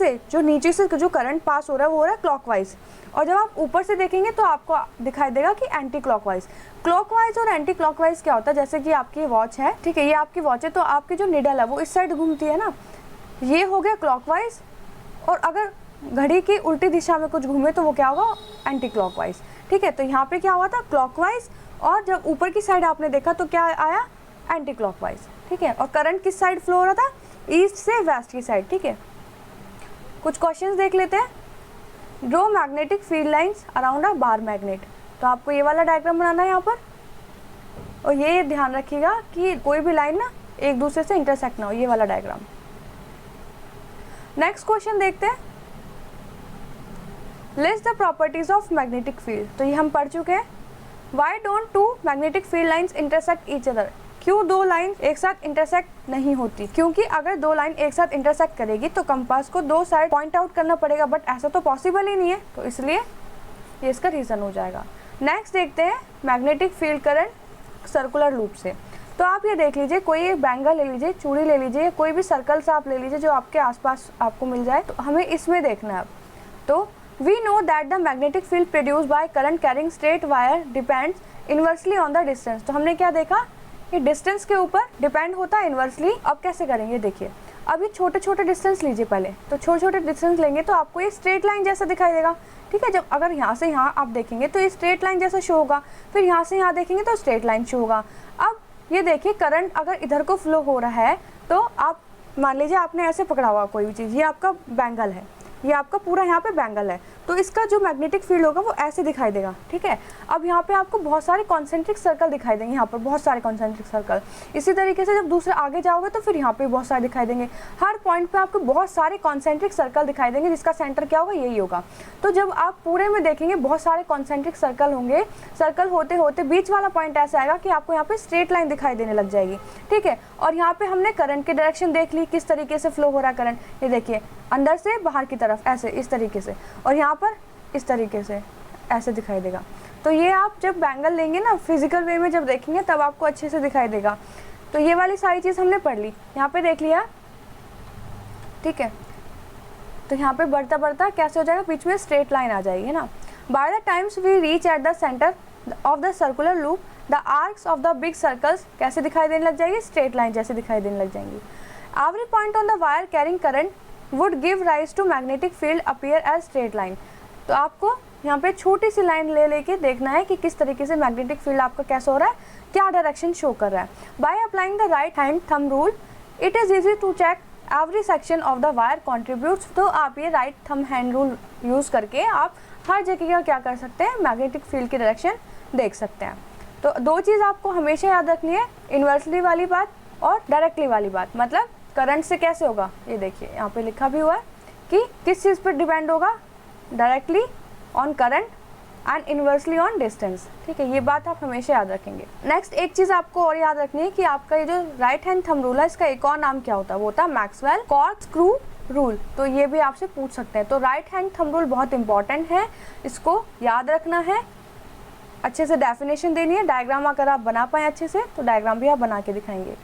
से जो करंट पास हो रहा है वो हो रहा है क्लॉकवाइज, और जब आप ऊपर से देखेंगे तो आपको दिखाई देगा कि एंटी क्लॉकवाइज। क्लॉकवाइज और एंटी क्लॉकवाइज क्या होता है, जैसे कि आपकी वॉच है, ठीक है, ये आपकी वॉच है, तो आपकी जो निडल है वो इस साइड घूमती है ना, ये हो गया क्लॉकवाइज, और अगर घड़ी की उल्टी दिशा में कुछ घूमे तो वो क्या होगा, एंटी क्लॉकवाइज, ठीक है। तो यहाँ पे क्या हुआ था, क्लॉकवाइज, और जब ऊपर की साइड आपने देखा तो क्या आया, एंटी क्लॉकवाइज, ठीक है। और करंट किस साइड फ्लो हो रहा था, ईस्ट से वेस्ट की साइड, ठीक है। कुछ क्वेश्चंस देख लेते हैं। Draw magnetic field lines around a bar magnet, तो आपको ये वाला डायग्राम बनाना है यहाँ पर, और ये ध्यान रखिएगा कि कोई भी लाइन ना एक दूसरे से इंटरसेक्ट ना हो, ये वाला डायग्राम। नेक्स्ट क्वेश्चन देखते हैं, list the properties of magnetic field, तो ये हम पढ़ चुके हैं। Why don't two magnetic field lines intersect each other, क्यों दो लाइन एक साथ इंटरसेक्ट नहीं होती, क्योंकि अगर दो लाइन एक साथ इंटरसेक्ट करेगी तो कंपास को दो साइड पॉइंट आउट करना पड़ेगा, बट ऐसा तो पॉसिबल ही नहीं है, तो इसलिए ये इसका रीज़न हो जाएगा। नेक्स्ट देखते हैं magnetic field current circular loop से, तो आप ये देख लीजिए, कोई एक बैंगल ले लीजिए, चूड़ी ले लीजिए, कोई भी सर्कल सा आप ले लीजिए जो आपके आसपास आपको मिल जाए, तो हमें इसमें देखना है। तो we know that the magnetic field produce by current carrying straight wire depends inversely on the distance, तो हमने क्या देखा, ये डिस्टेंस के ऊपर डिपेंड होता है इनवर्सली। अब कैसे करेंगे, देखिए, अब ये छोटे छोटे डिस्टेंस लीजिए पहले, तो छोटे छोटे डिस्टेंस लेंगे तो आपको ये स्ट्रेट लाइन जैसा दिखाई देगा, ठीक है। जब अगर यहाँ से यहाँ आप देखेंगे तो ये स्ट्रेट लाइन जैसा शो होगा, फिर यहाँ से यहाँ देखेंगे तो स्ट्रेट लाइन शो होगा। अब ये देखिए, करंट अगर इधर को फ्लो हो रहा है तो आप मान लीजिए आपने ऐसे पकड़ा हुआ कोई भी चीज़, ये आपका बैंगल है, ये आपका पूरा यहाँ पे बैंगल है, तो इसका जो मैग्नेटिक फील्ड होगा वो ऐसे दिखाई देगा, ठीक है। अब यहाँ पे आपको बहुत सारे कॉन्सेंट्रिक सर्कल दिखाई देंगे, यहाँ पर बहुत सारे कॉन्सेंट्रिक सर्कल। इसी तरीके से जब दूसरे आगे जाओगे तो फिर यहाँ पे बहुत सारे दिखाई देंगे, हर पॉइंट पे आपको बहुत सारे कॉन्सेंट्रिक सर्कल दिखाई देंगे, जिसका सेंटर क्या होगा, यही होगा। तो जब आप पूरे में देखेंगे बहुत सारे कॉन्सेंट्रिक सर्कल होंगे, सर्कल होते होते बीच वाला पॉइंट ऐसा आएगा कि आपको यहाँ पे स्ट्रेट लाइन दिखाई देने लग जाएगी, ठीक है। और यहाँ पे हमने करंट की डायरेक्शन देख ली, किस तरीके से फ्लो हो रहा है करंट, ये देखिए, अंदर से बाहर की तरफ ऐसे इस तरीके से, और यहाँ पर इस तरीके से ऐसे दिखाई देगा। तो ये आप जब बैंगल लेंगे ना, फिजिकल वे में जब देखेंगे तब आपको अच्छे से दिखाई देगा। तो ये वाली सारी चीज़ हमने पढ़ ली, यहाँ पे देख लिया, ठीक है। तो यहाँ पे बढ़ता बढ़ता कैसे हो जाएगा, बीच में स्ट्रेट लाइन आ जाएगी ना। By the times we reach at the centre of the circular loop the arcs of the big circles कैसे दिखाई देने लग जाएगी, स्ट्रेट लाइन जैसे दिखाई देने लग जाएंगी। Every point on the wire carrying current would give rise to magnetic field appear as straight line, तो आपको यहाँ पे छोटी सी लाइन ले लेके देखना है कि किस तरीके से मैग्नेटिक फील्ड आपका कैसे हो रहा है, क्या डायरेक्शन शो कर रहा है। By applying the right hand thumb rule it is easy to check every section of the wire contributes, तो आप ये right thumb hand rule use करके आप हर जगह का क्या कर सकते हैं, मैग्नेटिक फील्ड की डायरेक्शन देख सकते हैं। तो दो चीज़ आपको हमेशा याद रखनी है, इन्वर्सली वाली बात और डायरेक्टली वाली बात। मतलब करंट से कैसे होगा, ये देखिए यहाँ पे लिखा भी हुआ है कि किस चीज़ पर डिपेंड होगा, directly on current and inversely on distance, ठीक है। ये बात आप हमेशा याद रखेंगे। नेक्स्ट एक चीज़ आपको और याद रखनी है कि आपका ये जो राइट हैंड थंब रूल है, इसका एक और नाम क्या होता है, वो होता है मैक्सवेल कॉर्कस्क्रू रूल, तो ये भी आपसे पूछ सकते हैं। तो राइट हैंड थंब रूल बहुत इंपॉर्टेंट है, इसको याद रखना है, अच्छे से डेफिनेशन देनी है। डायग्राम अगर आप बना पाएँ अच्छे से तो डायग्राम भी आप बना के दिखाएंगे।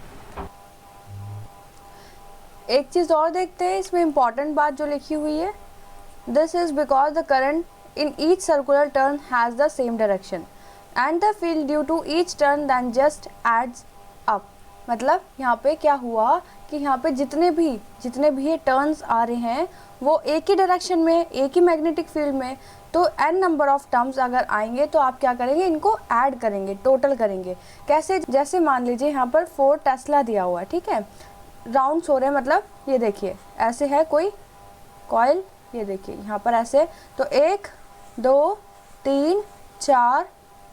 एक चीज़ और देखते हैं, इसमें इंपॉर्टेंट बात जो लिखी हुई है, this is because the current in each circular turn has the same direction and the field due to each turn then just adds up। मतलब यहाँ पे क्या हुआ कि यहाँ पे जितने भी ये टर्न्स आ रहे हैं वो एक ही डायरेक्शन में, एक ही मैग्नेटिक फील्ड में, तो n नंबर ऑफ टर्म्स अगर आएंगे तो आप क्या करेंगे, इनको ऐड करेंगे, टोटल करेंगे। कैसे, जैसे मान लीजिए यहाँ पर 4 टेस्ला दिया हुआ है, ठीक है, राउंड्स हो रहे हैं, मतलब ये देखिए ऐसे है कोई कॉइल, ये देखिए यहाँ पर ऐसे, तो 1 2 3 4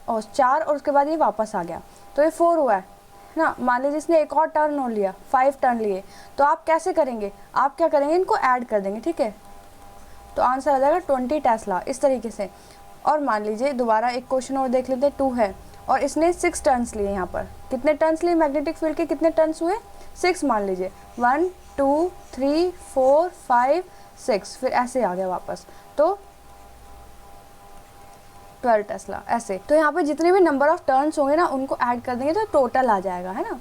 और उसके बाद ये वापस आ गया, तो ये 4 हुआ है ना। मान लीजिए इसने एक और टर्न और लिया, 5 टर्न लिए, तो आप कैसे करेंगे, आप क्या करेंगे, इनको ऐड कर देंगे, ठीक है। तो आंसर आ जाएगा 20 टेस्ला, इस तरीके से। और मान लीजिए दोबारा एक क्वेश्चन और देख लेते हैं, 2 है और इसने 6 टर्न्स लिए, यहाँ पर कितने टर्न्स लिए, मैग्नेटिक फील्ड के कितने टर्न्स हुए, 6 मान लीजिए, 1 2 3 4 5 6, फिर ऐसे आ गया वापस। तो 12 टेस्ला ऐसे। तो यहाँ पे जितने भी नंबर ऑफ टर्न्स होंगे ना उनको ऐड कर देंगे तो टोटल आ जाएगा, है ना।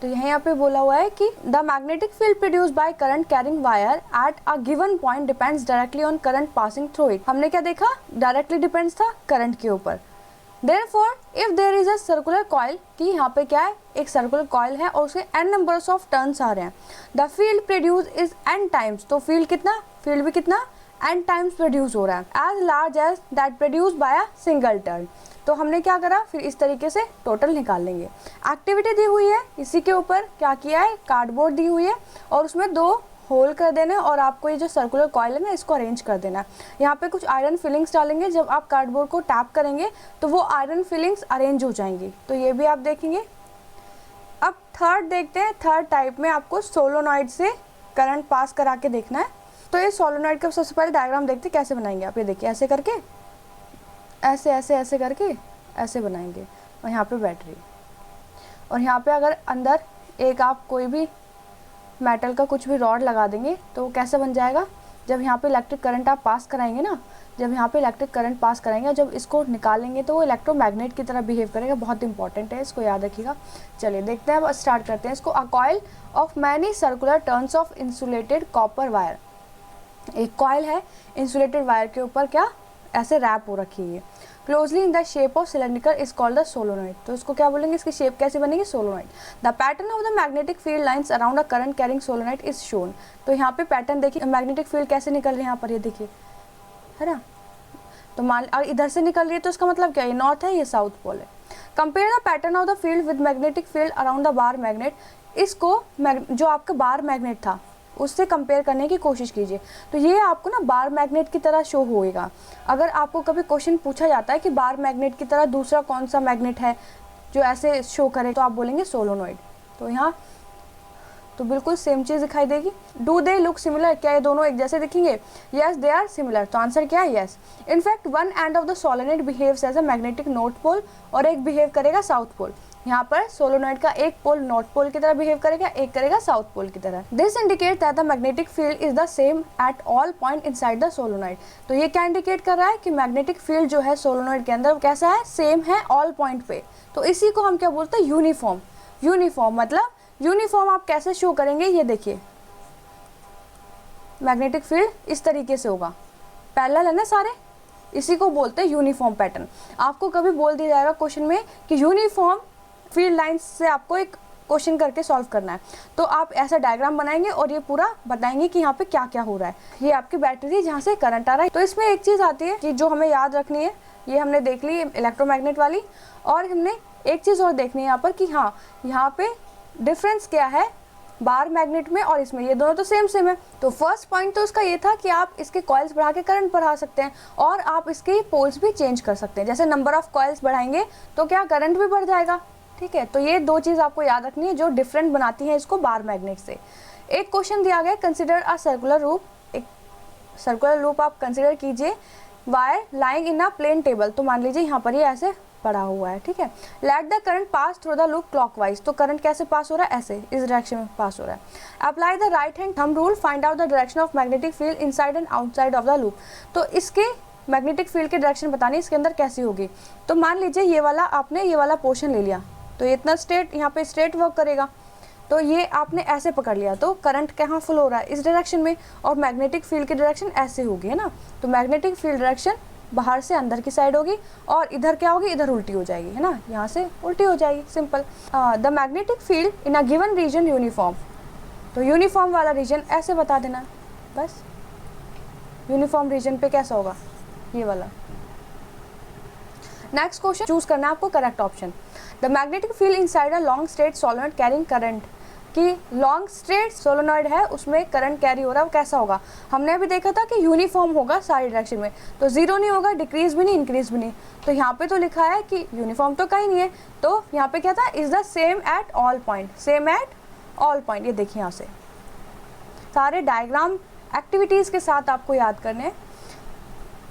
तो यहाँ पे बोला हुआ है कि the magnetic field produced by current carrying wire at a given point depends directly on current passing through it. हमने क्या देखा, डायरेक्टली डिपेंड्स था करंट के ऊपर। Therefore, if there is a circular coil, कि यहाँ पे क्या है, एक सर्कुलर कॉइल है और उसके n नंबर्स ऑफ टर्न्स आ रहे हैं, the field produce is n times, तो फील्ड कितना, फील्ड भी कितना n टाइम्स प्रोड्यूस हो रहा है, as large as that produce by a single turn. तो हमने क्या करा, फिर इस तरीके से टोटल निकाल लेंगे। एक्टिविटी दी हुई है, इसी के ऊपर क्या किया है, कार्डबोर्ड दी हुई है और उसमें 2 होल कर देना है और आपको ये जो सर्कुलर कॉइल है ना इसको अरेंज कर देना है। यहाँ पे कुछ आयरन फिलिंग्स डालेंगे, जब आप कार्डबोर्ड को टैप करेंगे तो वो आयरन फिलिंग्स अरेंज हो जाएंगी, तो ये भी आप देखेंगे। अब थर्ड देखते हैं, थर्ड टाइप में आपको सोलोनॉइड से करंट पास करा के देखना है। तो ये सोलोनॉइड का सबसे पहले डायग्राम देखते कैसे बनाएंगे आप। ये देखिए ऐसे करके, ऐसे ऐसे ऐसे करके ऐसे बनाएंगे और यहाँ पे बैटरी, और यहाँ पे अगर अंदर एक आप कोई भी मेटल का कुछ भी रॉड लगा देंगे तो वो कैसे बन जाएगा, जब यहाँ पे इलेक्ट्रिक करंट आप पास कराएंगे ना, जब यहाँ पे इलेक्ट्रिक करंट पास कराएंगे, जब इसको निकालेंगे तो वो इलेक्ट्रोमैग्नेट की तरह बिहेव करेगा। बहुत इंपॉर्टेंट है, इसको याद रखिएगा। चलिए देखते हैं, अब स्टार्ट करते हैं इसको। A coil of many circular turns of insulated copper wire, एक कॉइल है इंसुलेटेड वायर के ऊपर क्या ऐसे रैप हो रखी है, closely in the shape of cylindrical is called the solenoid. तो इसको क्या बोलेंगे, इसकी शेप कैसे बनेगी, solenoid. The pattern of the magnetic field lines around a current carrying solenoid is shown. तो यहाँ पे पैटर्न देखिए, मैग्नेटिक फील्ड कैसे निकल रही है यहाँ पर, ये देखिए, है ना। तो मान और इधर से निकल रही है तो इसका मतलब क्या है, ये नॉर्थ है, ये साउथ पोल है। Compare the pattern of the field with magnetic field around the bar magnet. इसको जो आपका बार मैग्नेट था उससे कंपेयर करने की कोशिश कीजिए। तो ये आपको ना बार मैग्नेट की तरह शो होएगा। अगर आपको कभी क्वेश्चन पूछा जाता है कि बार मैग्नेट की तरह दूसरा कौन सा मैग्नेट है जो ऐसे शो करे, तो आप बोलेंगे सोलोनॉइड। तो यहाँ तो बिल्कुल सेम चीज़ दिखाई देगी। डू दे लुक सिमिलर, क्या ये दोनों एक जैसे दिखेंगे, यस दे आर सिमिलर। तो आंसर क्या है, yes. In fact one end of the solenoid behaves as a magnetic north pole और एक बिहेव करेगा साउथ पोल। यहाँ पर सोलोनॉइड का एक पोल नॉर्थ पोल की तरह बिहेव करेगा, एक करेगा साउथ पोल की तरह। This indicate that the magnetic field is the same at all point inside the solenoid. तो ये क्या इंडिकेट कर रहा है कि मैग्नेटिक फील्ड जो है सोलोनॉइड के अंदर कैसा है, सेम है ऑल पॉइंट पे। तो इसी को हम क्या बोलते हैं, यूनिफॉर्म। यूनिफॉर्म मतलब यूनिफॉर्म आप कैसे शो करेंगे, ये देखिए मैग्नेटिक फील्ड इस तरीके से होगा, पैरेलल है ना सारे, इसी को बोलते हैं यूनिफॉर्म पैटर्न। आपको कभी बोल दिया जाएगा क्वेश्चन में कि यूनिफॉर्म फील्ड लाइंस से आपको एक क्वेश्चन करके सॉल्व करना है, तो आप ऐसा डायग्राम बनाएंगे और ये पूरा बताएंगे कि यहाँ पे क्या क्या हो रहा है। ये आपकी बैटरी थी जहाँ से करंट आ रहा है। तो इसमें एक चीज़ आती है कि जो हमें याद रखनी है, ये हमने देख ली इलेक्ट्रोमैग्नेट वाली, और हमने एक चीज़ और देखनी है यहाँ पर कि हाँ यहाँ पे डिफरेंस क्या है बार मैग्नेट में और इसमें, ये दोनों तो सेम सेम है। तो फर्स्ट पॉइंट तो उसका ये था कि आप इसके कॉइल्स बढ़ा के करंट बढ़ा सकते हैं और आप इसके पोल्स भी चेंज कर सकते हैं। जैसे नंबर ऑफ कॉइल्स बढ़ाएंगे तो क्या करंट भी बढ़ जाएगा, ठीक है। तो ये 2 चीज़ आपको याद रखनी है जो डिफरेंट बनाती है इसको बार मैग्नेट से। एक क्वेश्चन दिया गया, कंसिडर अ सर्कुलर लूप। एक सर्कुलर लूप आप कंसिडर कीजिए, wire lying in a plane table. तो मान लीजिए यहाँ पर ये ऐसे पड़ा हुआ है, ठीक है। Let the current pass through the loop clockwise. तो करंट कैसे पास हो रहा है, ऐसे इस डायरेक्शन में पास हो रहा है। Apply the right hand thumb rule, find out the direction of magnetic field inside and outside of the loop. तो इसके मैग्नेटिक फील्ड की डायरेक्शन बतानी इसके अंदर कैसी होगी। तो मान लीजिए ये वाला आपने ये वाला पोर्शन ले लिया, तो ये इतना स्ट्रेट यहाँ पे स्ट्रेट वर्क करेगा। तो ये आपने ऐसे पकड़ लिया तो करंट कहाँ फ्लो हो रहा है, इस डायरेक्शन में, और मैग्नेटिक फील्ड की डायरेक्शन ऐसे होगी, है ना। तो मैग्नेटिक फील्ड डायरेक्शन बाहर से अंदर की साइड होगी और इधर क्या होगी, इधर उल्टी हो जाएगी, है ना, यहाँ से उल्टी हो जाएगी, simple. The magnetic field in a given region uniform. तो यूनिफॉर्म वाला रीजन ऐसे बता देना, बस यूनिफॉर्म रीजन पे कैसा होगा, ये वाला। नेक्स्ट क्वेश्चन चूज करना है आपको correct option. The magnetic field inside a long straight solenoid carrying current, कि लॉन्ग स्ट्रेट सोलोनॉइड है उसमें करंट कैरी हो रहा है, वो कैसा होगा। हमने अभी देखा था कि यूनिफॉर्म होगा सारी डायरेक्शन में, तो जीरो नहीं होगा, डिक्रीज भी नहीं, इंक्रीज भी नहीं। तो यहाँ पे तो लिखा है कि यूनिफॉर्म तो कहीं नहीं है, तो यहाँ पे क्या था, is the same at all point, same at all point. ये देखिए यहाँ से सारे डायग्राम एक्टिविटीज के साथ आपको याद करने हैं।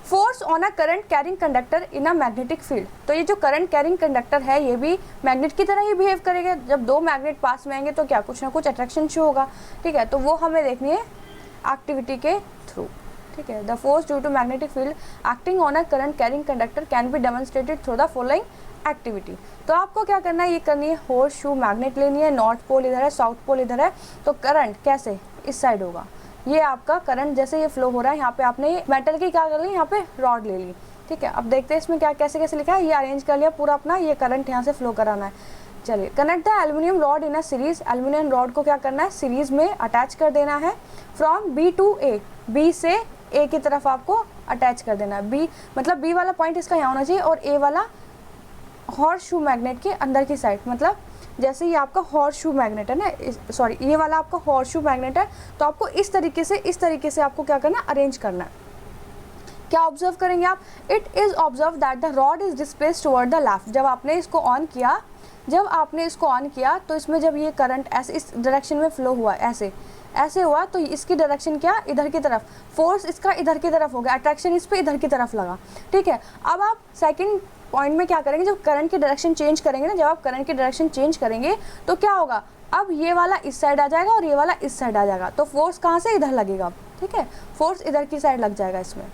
Force on a current carrying conductor in a magnetic field. तो ये जो करंट कैरिंग कंडक्टर है ये भी मैग्नेट की तरह ही बिहेव करेगा। जब 2 मैग्नेट पास में आएंगे तो क्या कुछ ना कुछ अट्रैक्शन शो होगा, ठीक है। तो वो हमें देखनी है एक्टिविटी के थ्रू, ठीक है, the force due to magnetic field acting on a current carrying conductor can be demonstrated through the following activity. तो आपको क्या करना है, ये करनी है हॉर्स शू मैग्नेट लेनी है, नॉर्थ पोल इधर है, साउथ पोल इधर है, तो करंट कैसे इस साइड होगा, ये आपका करंट जैसे ये फ्लो हो रहा है, यहाँ पे आपने मेटल की क्या कर ली, यहाँ पे रॉड ले ली, ठीक है। अब देखते हैं इसमें क्या कैसे कैसे लिखा है, ये अरेंज कर लिया पूरा अपना, ये करंट यहाँ से फ्लो कराना है। चलिए, connect the aluminium rod in a series, aluminium rod को क्या करना है, सीरीज में अटैच कर देना है from B to A, B से ए की तरफ आपको अटैच कर देना है। बी मतलब बी वाला पॉइंट इसका यहाँ होना चाहिए और ए वाला हॉर्स शू मैग्नेट के अंदर की साइड, मतलब जैसे ये आपका हॉर्स शू मैग्नेट है ना, सॉरी ये वाला आपका हॉर्स शू मैग्नेट है, तो आपको इस तरीके से आपको क्या करना है, अरेंज करना है। क्या ऑब्जर्व करेंगे आप, it is observe that the rod is displaced toward the left. जब आपने इसको ऑन किया तो इसमें जब ये करंट ऐसे इस डायरेक्शन में फ्लो हुआ, ऐसे हुआ, तो इसकी डायरेक्शन क्या, इधर की तरफ, फोर्स इसका इधर की तरफ हो गया, अट्रैक्शन इस पे इधर की तरफ लगा, ठीक है। अब आप सेकंड पॉइंट में क्या करेंगे, जब करंट की डायरेक्शन चेंज करेंगे ना, जब आप करंट की डायरेक्शन चेंज करेंगे तो क्या होगा, अब ये वाला इस साइड आ जाएगा और ये वाला इस साइड आ जाएगा, तो फोर्स कहाँ से, इधर लगेगा, ठीक है, फोर्स इधर की साइड लग जाएगा इसमें।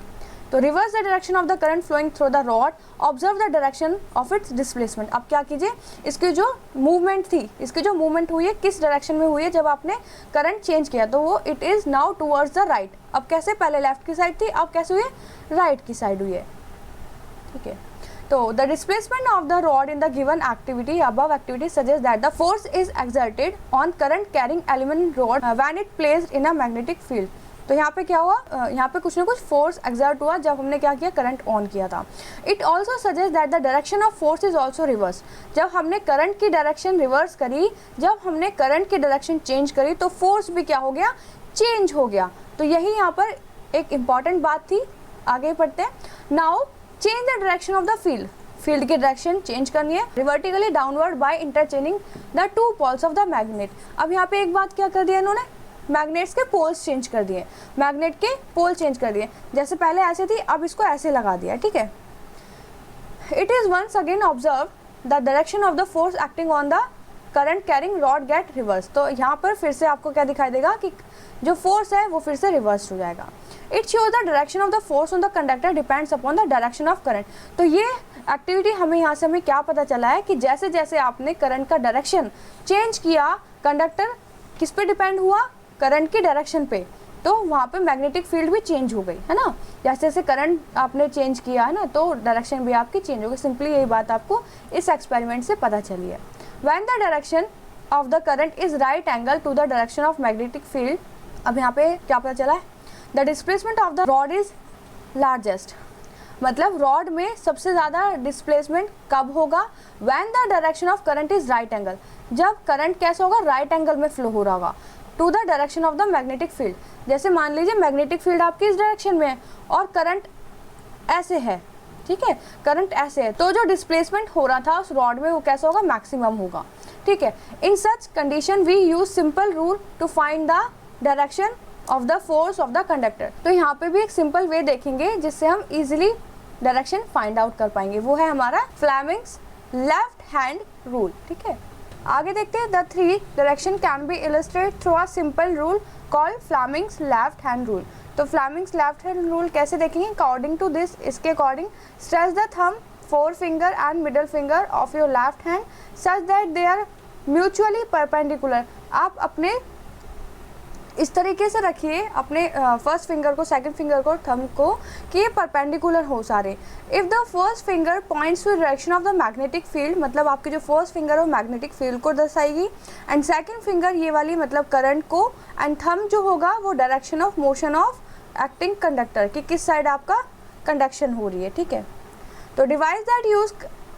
तो reverse the direction of the current flowing through the rod, observe the direction of its displacement. अब क्या कीजिए, इसकी जो मूवमेंट हुई है किस डायरेक्शन में हुई है, जब आपने करंट चेंज किया तो वो it is now towards the right. अब कैसे, पहले लेफ्ट की साइड थी, अब कैसे हुई है, राइट की साइड हुई है, ठीक है। तो the displacement of the rod in the given activity, above activity suggest that the force is exerted on current carrying aluminium rod when it placed in a magnetic field. तो यहाँ पे क्या हुआ, यहाँ पे कुछ ना कुछ फोर्स एक्सर्ट हुआ जब हमने क्या किया, करंट ऑन किया था। It also suggest that the direction of force is also reverse. जब हमने करंट की डायरेक्शन रिवर्स करी, जब हमने करंट की डायरेक्शन चेंज करी तो फोर्स भी क्या हो गया, चेंज हो गया। तो यही यहाँ पर एक इम्पॉर्टेंट बात थी। आगे पढ़ते हैं। Now change the direction of the field की डायरेक्शन चेंज करनी है vertically downward by interchanging the two poles of the magnet. अब यहाँ पे एक बात क्या कर दिया इन्होंने, मैग्नेट्स के पोल्स चेंज कर दिए, मैग्नेट के पोल चेंज कर दिए। जैसे पहले ऐसे थी, अब इसको ऐसे लगा दिया, ठीक है। It is once again observe the direction of the force acting on the current carrying rod get reverse. तो यहाँ पर फिर से आपको क्या दिखाई देगा कि जो फोर्स है वो फिर से रिवर्स हो जाएगा। It shows the direction of the force on the conductor depends upon the direction of current. तो ये एक्टिविटी हमें यहाँ से हमें क्या पता चला है कि जैसे जैसे आपने करंट का डायरेक्शन चेंज किया, कंडक्टर किस पे डिपेंड हुआ, करंट की डायरेक्शन पे, तो वहाँ पे मैग्नेटिक फील्ड भी चेंज हो गई, है ना। जैसे जैसे करंट आपने चेंज किया है ना, तो डायरेक्शन भी आपकी चेंज हो गई। सिंपली यही बात आपको इस एक्सपेरिमेंट से पता चली है। When the direction of the current is right angle to the direction of magnetic field, अब यहाँ पे क्या पता चला है, the displacement of the rod is largest. मतलब रॉड में सबसे ज़्यादा डिस्प्लेसमेंट कब होगा, when the direction of current is right angle, जब करंट कैसा होगा, राइट एंगल में फ्लो हो रहा होगा to the direction of the magnetic field. जैसे मान लीजिए मैग्नेटिक फील्ड आपकी इस डायरेक्शन में है और करंट ऐसे है, ठीक है, करंट ऐसे है, तो जो डिस्प्लेसमेंट हो रहा था उस रॉड में वो कैसा होगा, मैक्सिमम होगा, ठीक है। In such condition we use simple rule to find the direction of the force of the conductor. तो यहाँ पे भी एक सिंपल वे देखेंगे जिससे हम इजीली डायरेक्शन फाइंड आउट कर पाएंगे, वो है हमारा फ्लेमिंग्स लेफ्ट हैंड रूल, ठीक है। आगे देखते हैं, the three direction can be illustrated through a simple rule called Fleming's left hand rule. तो फ्लेमिंग्स लेफ्ट हैंड रूल कैसे देखेंगे, अकॉर्डिंग टू दिस, इसके according stretch the thumb, four finger and middle finger of your left hand such that they are mutually perpendicular. आप अपने इस तरीके से रखिए अपने फर्स्ट फिंगर को, सेकंड फिंगर को, थंब को, कि ये परपेंडिकुलर हो सारे। If the first finger points to direction of the magnetic field, मतलब आपकी जो फर्स्ट फिंगर है वो मैग्नेटिक फील्ड को दर्शाएगी, एंड सेकंड फिंगर ये वाली मतलब करंट को, एंड थंब जो होगा वो direction of motion of acting conductor, कि किस साइड आपका कंडक्शन हो रही है, ठीक है। तो डिवाइस दैट यूज,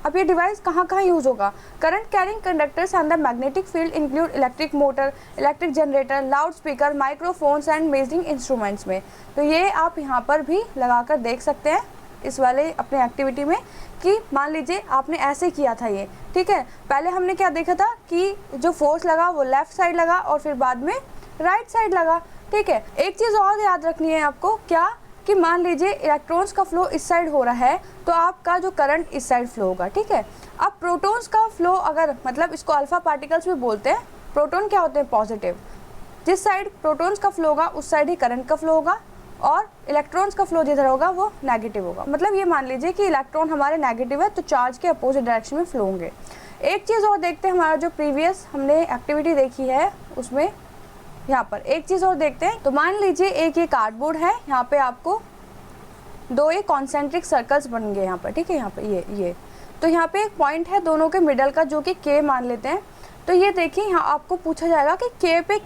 अब ये डिवाइस कहाँ कहाँ यूज़ होगा, current carrying conductors and the magnetic field include electric motor, electric generator, loud speaker, microphones and measuring instruments में। तो ये आप यहाँ पर भी लगाकर देख सकते हैं इस वाले अपने एक्टिविटी में, कि मान लीजिए आपने ऐसे किया था ये, ठीक है। पहले हमने क्या देखा था कि जो फोर्स लगा वो लेफ्ट साइड लगा और फिर बाद में राइट साइड लगा, ठीक है। एक चीज़ और याद रखनी है आपको, क्या कि मान लीजिए इलेक्ट्रॉन्स का फ्लो इस साइड हो रहा है तो आपका जो करंट इस साइड फ्लो होगा, ठीक है। अब प्रोटॉन्स का फ्लो अगर, मतलब इसको अल्फा पार्टिकल्स भी बोलते हैं, प्रोटॉन क्या होते हैं, पॉजिटिव, जिस साइड प्रोटॉन्स का फ्लो होगा उस साइड ही करंट का फ्लो होगा, और इलेक्ट्रॉन्स का फ्लो जिधर होगा वो नेगेटिव होगा। मतलब ये मान लीजिए कि इलेक्ट्रॉन हमारे नेगेटिव है तो चार्ज के अपोजिट डायरेक्शन में फ्लो होंगे। एक चीज़ और देखते हैं, हमारा जो प्रीवियस हमने एक्टिविटी देखी है उसमें यहाँ पर एक चीज़ और देखते हैं। तो मान लीजिए एक ये कार्डबोर्ड है, यहाँ पे आपको दो ये कॉन्सेंट्रिक सर्कल्स बन गए यहाँ पर, ठीक है। यहाँ पे ये तो यहाँ पे एक पॉइंट है दोनों के मिडल का जो कि के मान लेते हैं। तो ये देखिए यहाँ आपको पूछा जाएगा कि के पे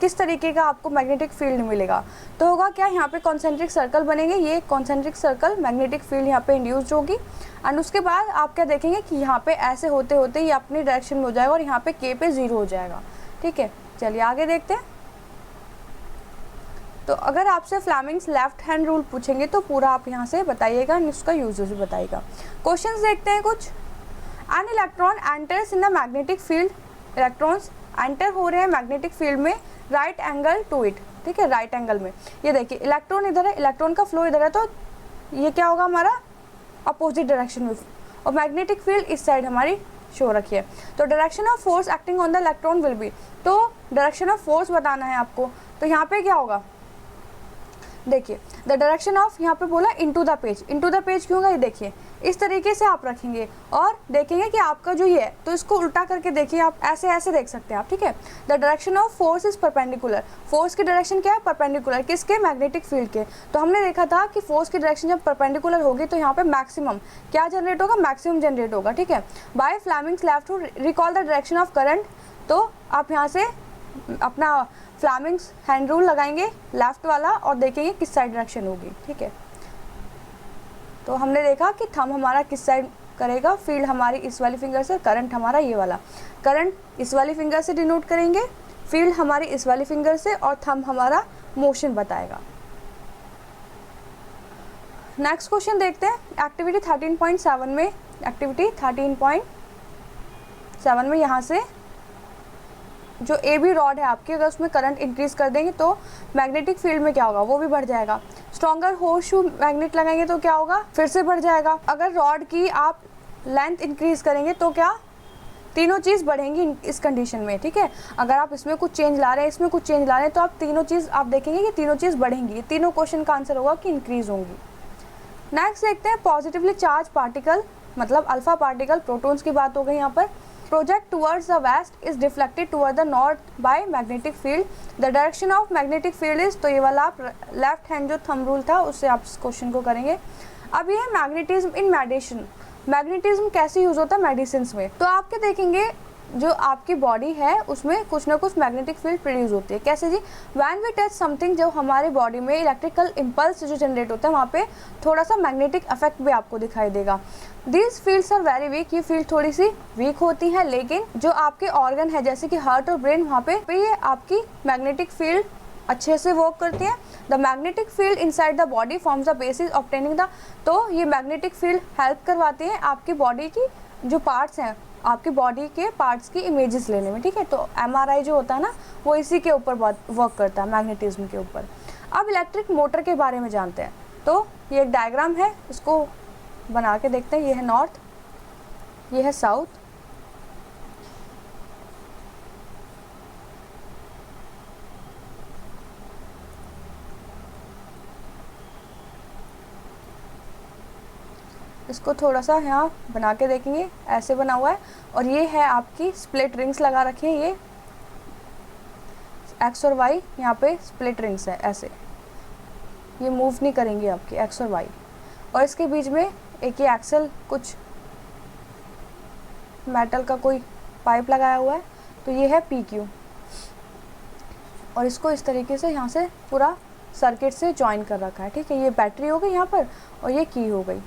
किस तरीके का आपको मैग्नेटिक फील्ड मिलेगा। तो होगा क्या, यहाँ पे कॉन्सेंट्रिक सर्कल बनेंगे, ये कॉन्सेंट्रिक सर्कल मैग्नेटिक फील्ड यहाँ पे इंड्यूस्ड होगी। एंड उसके बाद आप क्या देखेंगे कि यहाँ पे ऐसे होते होते ये अपनी डायरेक्शन में हो जाएगा और यहाँ पे के पे 0 हो जाएगा, ठीक है। चलिए आगे देखते हैं। तो अगर आपसे फ्लेमिंग्स लेफ्ट हैंड रूल पूछेंगे तो पूरा आप यहाँ से बताइएगा, उसका यूजेस भी बताइएगा। क्वेश्चंस देखते हैं कुछ। An electron enters in the magnetic field, electrons enter हो रहे हैं मैग्नेटिक फील्ड में राइट एंगल टू इट, ठीक है, राइट एंगल में। ये देखिए इलेक्ट्रॉन इधर है, इलेक्ट्रॉन का फ्लो इधर है, तो ये क्या होगा हमारा अपोजिट डायरेक्शन में, और मैग्नेटिक फील्ड इस साइड हमारी शो रखी है। तो direction of force acting on the electron will be, तो डायरेक्शन ऑफ फोर्स बताना है आपको। तो यहाँ पे क्या होगा, देखिए द डायरेक्शन ऑफ, यहाँ पे बोला into the page, into the page क्यों होगा, ये देखिए इस तरीके से आप रखेंगे और देखेंगे कि आपका जो ये है, तो इसको उल्टा करके देखिए, आप ऐसे ऐसे देख सकते हैं आप, ठीक है। The direction of force is perpendicular, force की डायरेक्शन क्या है, परपेंडिकुलर, किसके, मैग्नेटिक फील्ड के। तो हमने देखा था कि फोर्स की डायरेक्शन जब परपेंडिकुलर होगी तो यहाँ पे मैक्सिमम क्या जनरेट होगा, मैक्सिमम जनरेट होगा, ठीक है। By Fleming's left rule recall the direction of current, तो आप यहाँ से अपना फ्लेमिंग्स हैंड रूल लगाएंगे लेफ्ट वाला और देखेंगे किस साइड डायरेक्शन होगी, ठीक है। तो हमने देखा कि थंब हमारा किस साइड करेगा, फील्ड हमारी इस वाली फिंगर से, करंट हमारा ये वाला, करंट इस वाली फिंगर से डिनोट करेंगे, फील्ड हमारी इस वाली फिंगर से, और थंब हमारा मोशन बताएगा। नेक्स्ट क्वेश्चन देखते हैं। एक्टिविटी 13.7 में, एक्टिविटी 13.7 में यहाँ से जो ए बी रॉड है आपकी, अगर उसमें करंट इंक्रीज कर देंगे तो मैग्नेटिक फील्ड में क्या होगा, वो भी बढ़ जाएगा। स्ट्रॉन्गर होर्सशू मैग्नेट लगाएंगे तो क्या होगा, फिर से बढ़ जाएगा। अगर रॉड की आप लेंथ इंक्रीज करेंगे तो क्या, तीनों चीज़ बढ़ेंगी इस कंडीशन में, ठीक है। अगर आप इसमें कुछ चेंज ला रहे हैं, इसमें कुछ चेंज ला रहे हैं, तो आप तीनों चीज़ आप देखेंगे कि तीनों चीज़ बढ़ेंगी। तीनों क्वेश्चन का आंसर होगा कि इंक्रीज होंगी। नेक्स्ट देखते हैं पॉजिटिवली चार्ज पार्टिकल, मतलब अल्फा पार्टिकल, प्रोटॉन्स की बात हो गई यहाँ पर। Project towards the west is deflected toward the north by magnetic field. The direction of magnetic field is, तो ये वाला आप लेफ्ट हैंड जो थंब रूल था उससे आप इस क्वेश्चन को करेंगे। अब ये मैग्नेटिज्म इन मेडिसिन, मैग्नेटिज्म कैसे यूज होता है मेडिसिन में, तो आपके देखेंगे जो आपकी बॉडी है उसमें कुछ ना कुछ मैग्नेटिक फील्ड प्रोड्यूस होती है। कैसे जी, व्हेन वी टच समथिंग, जब हमारे बॉडी में इलेक्ट्रिकल इम्पल्स जो जनरेट होता है वहाँ पे थोड़ा सा मैग्नेटिक इफेक्ट भी आपको दिखाई देगा। These fields are very weak, ये फील्ड थोड़ी सी वीक होती है, लेकिन जो आपके ऑर्गन है जैसे कि हार्ट और ब्रेन, वहाँ पे ये आपकी मैग्नेटिक फील्ड अच्छे से वर्क करती है। The magnetic field inside the body forms the basis obtaining the, तो ये मैग्नेटिक फील्ड हेल्प करवाती है आपकी बॉडी की जो पार्ट्स हैं, आपकी बॉडी के पार्ट्स की इमेजेस लेने में, ठीक है। तो MRI जो होता है ना वो इसी के ऊपर वर्क करता है, मैग्नेटिज्म के ऊपर। अब इलेक्ट्रिक मोटर के बारे में जानते हैं। तो ये एक डायग्राम है, इसको बना के देखते हैं। ये है नॉर्थ, ये है साउथ, इसको थोड़ा सा यहाँ बना के देखेंगे, ऐसे बना हुआ है। और ये है आपकी स्प्लिट रिंग्स लगा रखी है, ये एक्स और वाई यहाँ पे स्प्लिट रिंग्स है, ऐसे ये मूव नहीं करेंगी आपकी एक्स और वाई। और इसके बीच में एक ये एक्सल, कुछ मेटल का कोई पाइप लगाया हुआ है, तो ये है PQ। और इसको इस तरीके से यहाँ से पूरा सर्किट से जॉइन कर रखा है, ठीक है। ये बैटरी हो गई यहाँ पर और ये की हो गई।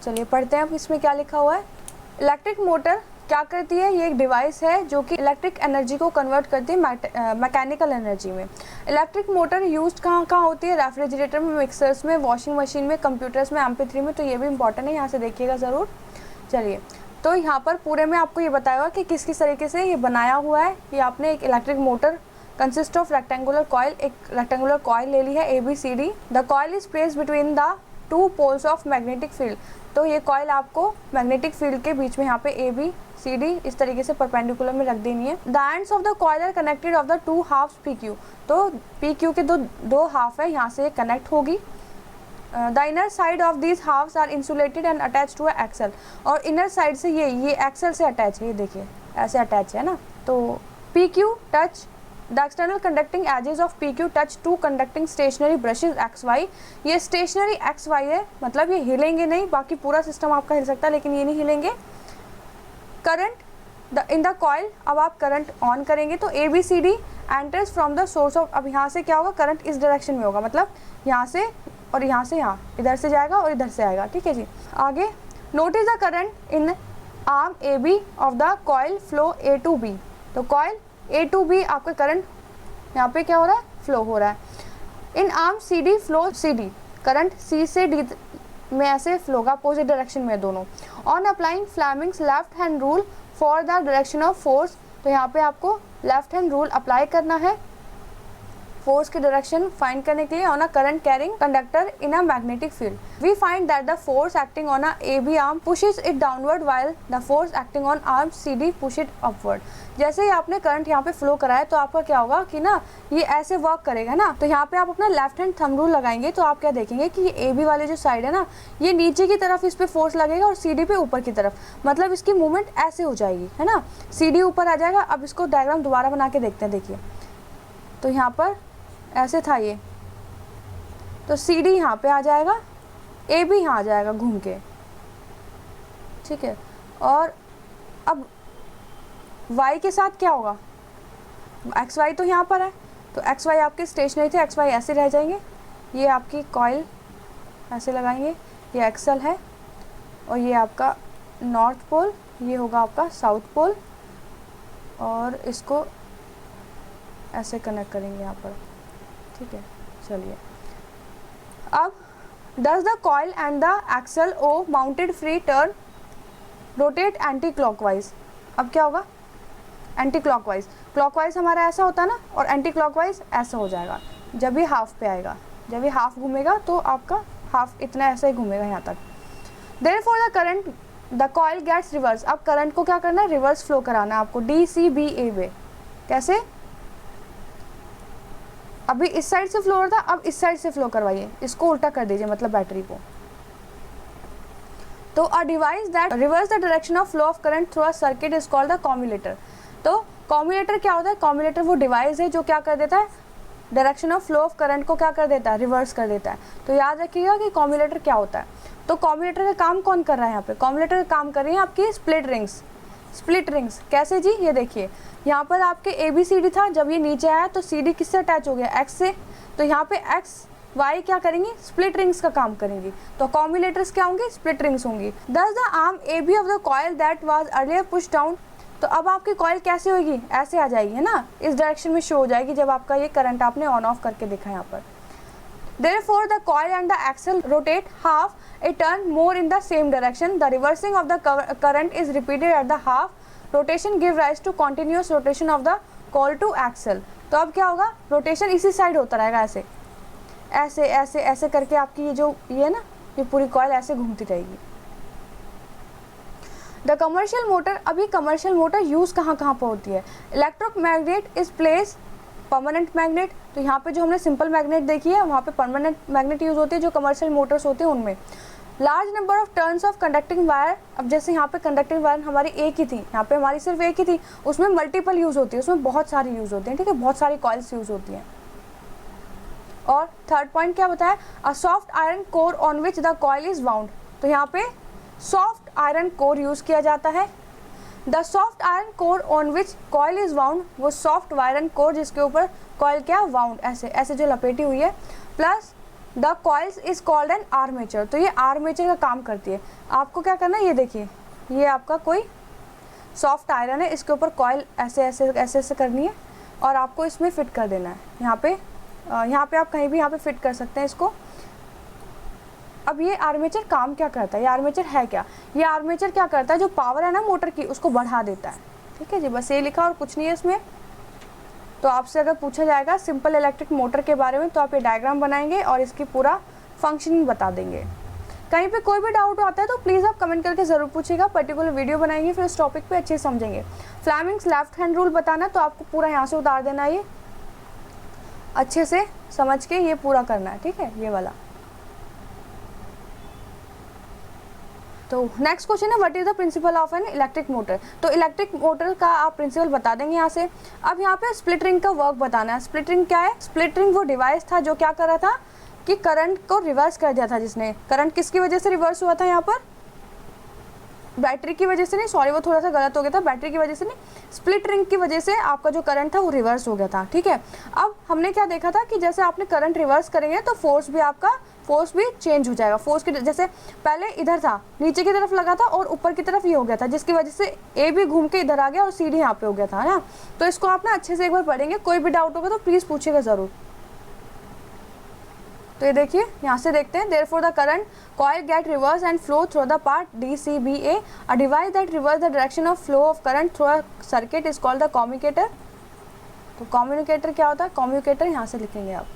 चलिए पढ़ते हैं अब इसमें क्या लिखा हुआ है। इलेक्ट्रिक मोटर क्या करती है, ये एक डिवाइस है जो कि इलेक्ट्रिक एनर्जी को कन्वर्ट करती है मैकेनिकल एनर्जी में। इलेक्ट्रिक मोटर यूज्ड कहाँ कहाँ होती है, रेफ्रिजरेटर में, मिक्सर्स में, वॉशिंग मशीन में, कंप्यूटर्स में, MP3 में, तो ये भी इंपॉर्टेंट है, यहाँ से देखिएगा ज़रूर। चलिए तो यहाँ पर पूरे में आपको ये बताया कि किस किस तरीके से ये बनाया हुआ है। ये आपने एक electric motor consist of rectangular coil, एक रेक्टेंगुलर कॉइल ले ली है ABCD। The coil is placed between the 2 poles of magnetic field. तो ये कॉइल आपको मैग्नेटिक फील्ड के बीच में यहाँ पे ए बी सी डी इस तरीके से परपेंडिकुलर में रख देनी है। The ends of the coil are connected of the 2 halves P Q. तो पी क्यू के दो हाफ है, यहाँ से कनेक्ट होगी। The inner side of these halves are insulated and attach to axle. और इनर साइड से ये एक्सल से अटैच है, ये देखिए ऐसे अटैच है ना। तो P Q touch the external conducting edges of P Q touch to conducting stationary brushes X Y. ये स्टेशनरी एक्स वाई है, मतलब ये हिलेंगे नहीं, बाकी पूरा सिस्टम आपका हिल सकता है लेकिन ये नहीं हिलेंगे। करंट इन द कॉइल, अब आप करंट ऑन करेंगे तो A B C D enters from the source of. अब यहाँ से क्या होगा, करंट इस डायरेक्शन में होगा, मतलब यहाँ से और यहाँ से यहाँ, इधर से जाएगा और इधर से आएगा, ठीक है जी। आगे notice the current in arm A B of the coil flow A to B. तो कॉइल ए टू बी आपका करंट यहाँ पे क्या हो रहा है, फ्लो हो रहा है। In arm C D flow C D, current C से डी में ऐसे फ्लो का अपोजिट डायरेक्शन में दोनों। On applying Fleming's left hand rule for the direction of force. तो यहाँ पे आपको लेफ्ट हैंड रूल अप्लाई करना है फोर्स की डायरेक्शन फाइंड करने के लिए on a current carrying conductor in a magnetic field. We find that the force acting on a A B arm pushes it downward while the force acting on arm C D push it upward. जैसे ही आपने current यहाँ पे flow कराया तो आपका क्या होगा कि ना ये ऐसे वर्क करेगा ना। तो यहाँ पे आप अपना लेफ्ट हैंड थंब रूल लगाएंगे तो आप क्या देखेंगे कि ये ए बी वाले जो साइड है ना, ये नीचे की तरफ इस पे फोर्स लगेगा और सी डी पे ऊपर की तरफ, मतलब इसकी मूवमेंट ऐसे हो जाएगी, है ना। सी डी ऊपर आ जाएगा। अब इसको डायग्राम दोबारा बना के देखते हैं, देखिए। तो यहाँ पर ऐसे था ये, तो सी डी यहाँ पे आ जाएगा, ए बी यहाँ आ जाएगा घूम के, ठीक है। और अब y के साथ क्या होगा, एक्स वाई तो यहाँ पर है, तो एक्स वाई आपके स्टेशनरी थे, एक्स वाई ऐसे रह जाएंगे। ये आपकी कॉइल ऐसे लगाएंगे, ये एक्सल है और ये आपका नॉर्थ पोल, ये होगा आपका साउथ पोल, और इसको ऐसे कनेक्ट करेंगे यहाँ पर, ठीक है। चलिए, अब does the coil and the axle O mounted free turn rotate anti clockwise. अब क्या होगा, एंटी क्लॉकवाइज। क्लॉकवाइज हमारा ऐसा होता है ना, और एंटी क्लॉकवाइज ऐसा हो जाएगा जब ये हाफ पे आएगा। जब ये हाफ घूमेगा तो आपका हाफ इतना ऐसा ही घूमेगा यहाँ तक। Therefore the current the coil gets reverse. अब करंट को क्या करना है, रिवर्स फ्लो कराना है आपको, डी सी बी ए वे। कैसे, अभी इस साइड से फ्लो हो रहा था, अब इस साइड से फ्लो करवाइए, इसको उल्टा कर दीजिए, मतलब बैटरी को। तो a device that reverse the direction of flow of current through a circuit is called the commutator. तो कम्यूलेटर क्या होता है, कम्यूलेटर वो डिवाइस है जो क्या कर देता है, direction of flow of current को क्या कर देता है, रिवर्स कर देता है। तो याद रखिएगा कि कम्यूलेटर क्या होता है। तो कम्यूलेटर का काम कौन कर रहा है यहाँ पे, कम्यूलेटर का काम कर रही है आपकी स्प्लिट रिंग्स। स्प्लिट रिंग्स कैसे जी, ये देखिए, यहाँ पर आपके ए बी सी डी था, जब ये नीचे आया तो सी डी किससे अटैच हो गया, एक्स से। तो यहाँ पे एक्स वाई क्या करेंगी, स्प्लिट रिंग्स का काम करेंगी। तो कम्यूलेटर्स क्या होंगे, स्प्लिट रिंग्स होंगी। Thus the arm A B of the coil that was earlier push down. तो अब आपकी कॉइल कैसे होगी, ऐसे आ जाएगी, है ना, इस डायरेक्शन में शो हो जाएगी जब आपका ये करंट आपने ऑन ऑफ करके देखा यहाँ पर। Therefore, the coil and the axle rotate half a turn more in the same direction. The reversing of the current is repeated at the half rotation give rise to continuous rotation of the coil to axle. तो अब क्या होगा, rotation इसी side होता रहेगा, ऐसे ऐसे ऐसे ऐसे करके आपकी ये जो ये ना, ये पूरी कॉइल ऐसे घूमती रहेगी। द कमर्शियल मोटर, अभी कमर्शियल मोटर यूज़ कहाँ कहाँ पर होती है, electromagnet is place permanent magnet. तो यहाँ पे जो हमने सिंपल मैग्नेट देखी है, वहाँ पे परमानेंट मैग्नेट यूज़ होती है, जो कमर्शियल मोटर्स होते हैं उनमें। Large number of turns of conducting wire. अब जैसे यहाँ पे कंडक्टिंग वायर हमारी एक ही थी, यहाँ पे हमारी सिर्फ एक ही थी, उसमें मल्टीपल यूज़ होती है, उसमें बहुत सारी यूज़ होती हैं, ठीक है, बहुत सारी कॉइल्स यूज़ होती हैं। और थर्ड पॉइंट क्या बताया, a soft iron core on which the coil is wound. तो यहाँ पे सॉफ्ट आयरन कोर यूज़ किया जाता है। The soft iron core on which coil is wound, वो सॉफ्ट आयरन कोर जिसके ऊपर कॉइल क्या वाउंड, ऐसे ऐसे जो लपेटी हुई है। Plus the coils is called an armature. तो ये आर्मेचर का काम करती है। आपको क्या करना है, ये देखिए, ये आपका कोई सॉफ्ट आयरन है, इसके ऊपर कॉइल ऐसे ऐसे ऐसे ऐसे करनी है और आपको इसमें फिट कर देना है। यहाँ पे आप कहीं भी यहाँ पे फिट कर सकते हैं इसको। अब ये आर्मेचर काम क्या करता है, ये आर्मेचर है क्या, ये आर्मेचर क्या करता है, जो पावर है ना मोटर की उसको बढ़ा देता है, ठीक है जी। बस ये लिखा और कुछ नहीं है इसमें। तो आपसे अगर पूछा जाएगा सिंपल इलेक्ट्रिक मोटर के बारे में, तो आप ये डायग्राम बनाएंगे और इसकी पूरा फंक्शनिंग बता देंगे। कहीं पे कोई भी डाउट आता है तो प्लीज़ आप कमेंट करके ज़रूर पूछिएगा, पर्टिकुलर वीडियो बनाएंगे फिर उस टॉपिक पे अच्छे से समझेंगे। फ्लेमिंग्स लेफ्ट हैंड रूल बताना, तो आपको पूरा यहाँ से उतार देना, ये अच्छे से समझ के ये पूरा करना है, ठीक है, ये वाला। तो नेक्स्ट क्वेश्चन है what is the principle of an electric motor. तो इलेक्ट्रिक मोटर का आप प्रिंसिपल बता देंगे यहाँ से। अब यहाँ पे स्प्लिट रिंग का वर्क बताना है। स्प्लिट रिंग क्या है? स्प्लिट रिंग वो डिवाइस था जो क्या कर रहा था कि करंट को रिवर्स कर दिया था। जिसने करंट किसकी वजह से रिवर्स हुआ था यहाँ पर? बैटरी की वजह से नहीं, सॉरी वो थोड़ा सा गलत हो गया था, बैटरी की वजह से नहीं, स्प्लिट रिंग की वजह से आपका जो करंट था वो रिवर्स हो गया था, ठीक है। अब हमने क्या देखा था कि जैसे आपने करंट रिवर्स करेंगे तो फोर्स भी चेंज हो जाएगा। फोर्स की जैसे पहले इधर था, नीचे की तरफ लगा था और ऊपर की तरफ ये हो गया था, जिसकी वजह से ए भी घूम के इधर आ गया और सी डी यहाँ पे हो गया था ना। तो इसको आप ना अच्छे से एक बार पढ़ेंगे, कोई भी डाउट होगा तो प्लीज़ पूछिएगा ज़रूर। तो ये देखिए यहाँ से देखते हैं, therefore the current coil get reverse and flow through the part DCBA, a device that reverse the direction of flow of current through a circuit is called the communicator. तो कम्युनिकेटर क्या होता है? कम्युनिकेटर यहाँ से लिखेंगे आप।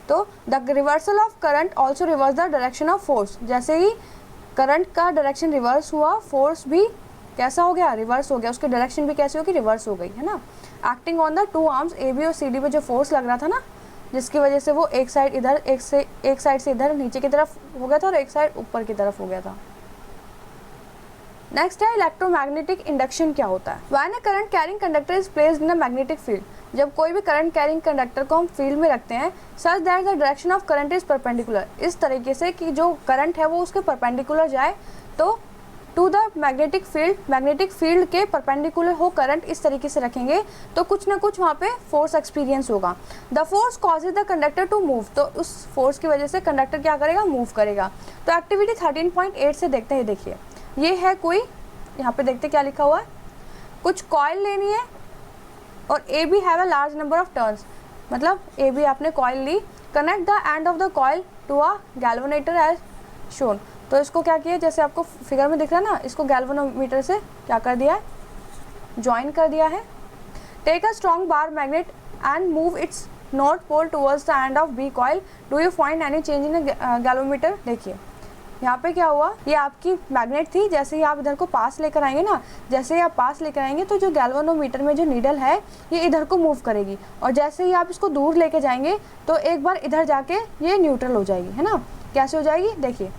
तो the reversal of current also reverse the direction of force. जैसे ही करंट का डायरेक्शन रिवर्स हुआ, फोर्स भी कैसा हो गया? रिवर्स हो गया। उसकी डायरेक्शन भी कैसी होगी? रिवर्स हो गई, है ना। Acting on the two arms AB और CD पे जो फोर्स लग रहा था ना, जिसकी वजह से वो एक साइड इधर एक साइड से इधर नीचे की तरफ हो गया था और एक साइड ऊपर की तरफ हो गया था। नेक्स्ट है इलेक्ट्रोमैग्नेटिक इंडक्शन क्या होता है। When a current carrying conductor is placed in a magnetic field, जब कोई भी करंट कैरिंग कंडक्टर को हम फील्ड में रखते हैं, such that the direction of current is perpendicular, इस तरीके से कि जो करंट है वो उसके परपेंडिकुलर जाए, तो टू द मैग्नेटिक फील्ड के परपेंडिकुलर हो करंट, इस तरीके से रखेंगे तो कुछ ना कुछ वहाँ पे फोर्स एक्सपीरियंस होगा। The force causes the conductor to move, तो उस फोर्स की वजह से कंडक्टर क्या करेगा? मूव करेगा। तो एक्टिविटी 13.8 से देखते हैं, देखिए ये है कोई, यहाँ पे देखते क्या लिखा हुआ है, कुछ कॉइल लेनी है और A B have a large number of turns, मतलब ए बी आपने कॉइल ली, connect the end of the coil to a galvanometer as shown. तो इसको क्या किया, जैसे आपको फिगर में दिख रहा है ना, इसको गैल्वेनोमीटर से क्या कर दिया है? ज्वाइन कर दिया है। Take a strong bar magnet and move its north pole towards the end of B coil, do you find any change in galvanometer. देखिए यहाँ पे क्या हुआ, ये आपकी मैग्नेट थी, जैसे ही आप इधर को पास लेकर आएंगे ना, जैसे ही आप पास लेकर आएंगे तो जो गैल्वेनोमीटर में जो नीडल है ये इधर को मूव करेगी, और जैसे ही आप इसको दूर लेके जाएंगे तो एक बार इधर जाके ये न्यूट्रल हो जाएगी, है ना। कैसे हो जाएगी? देखिए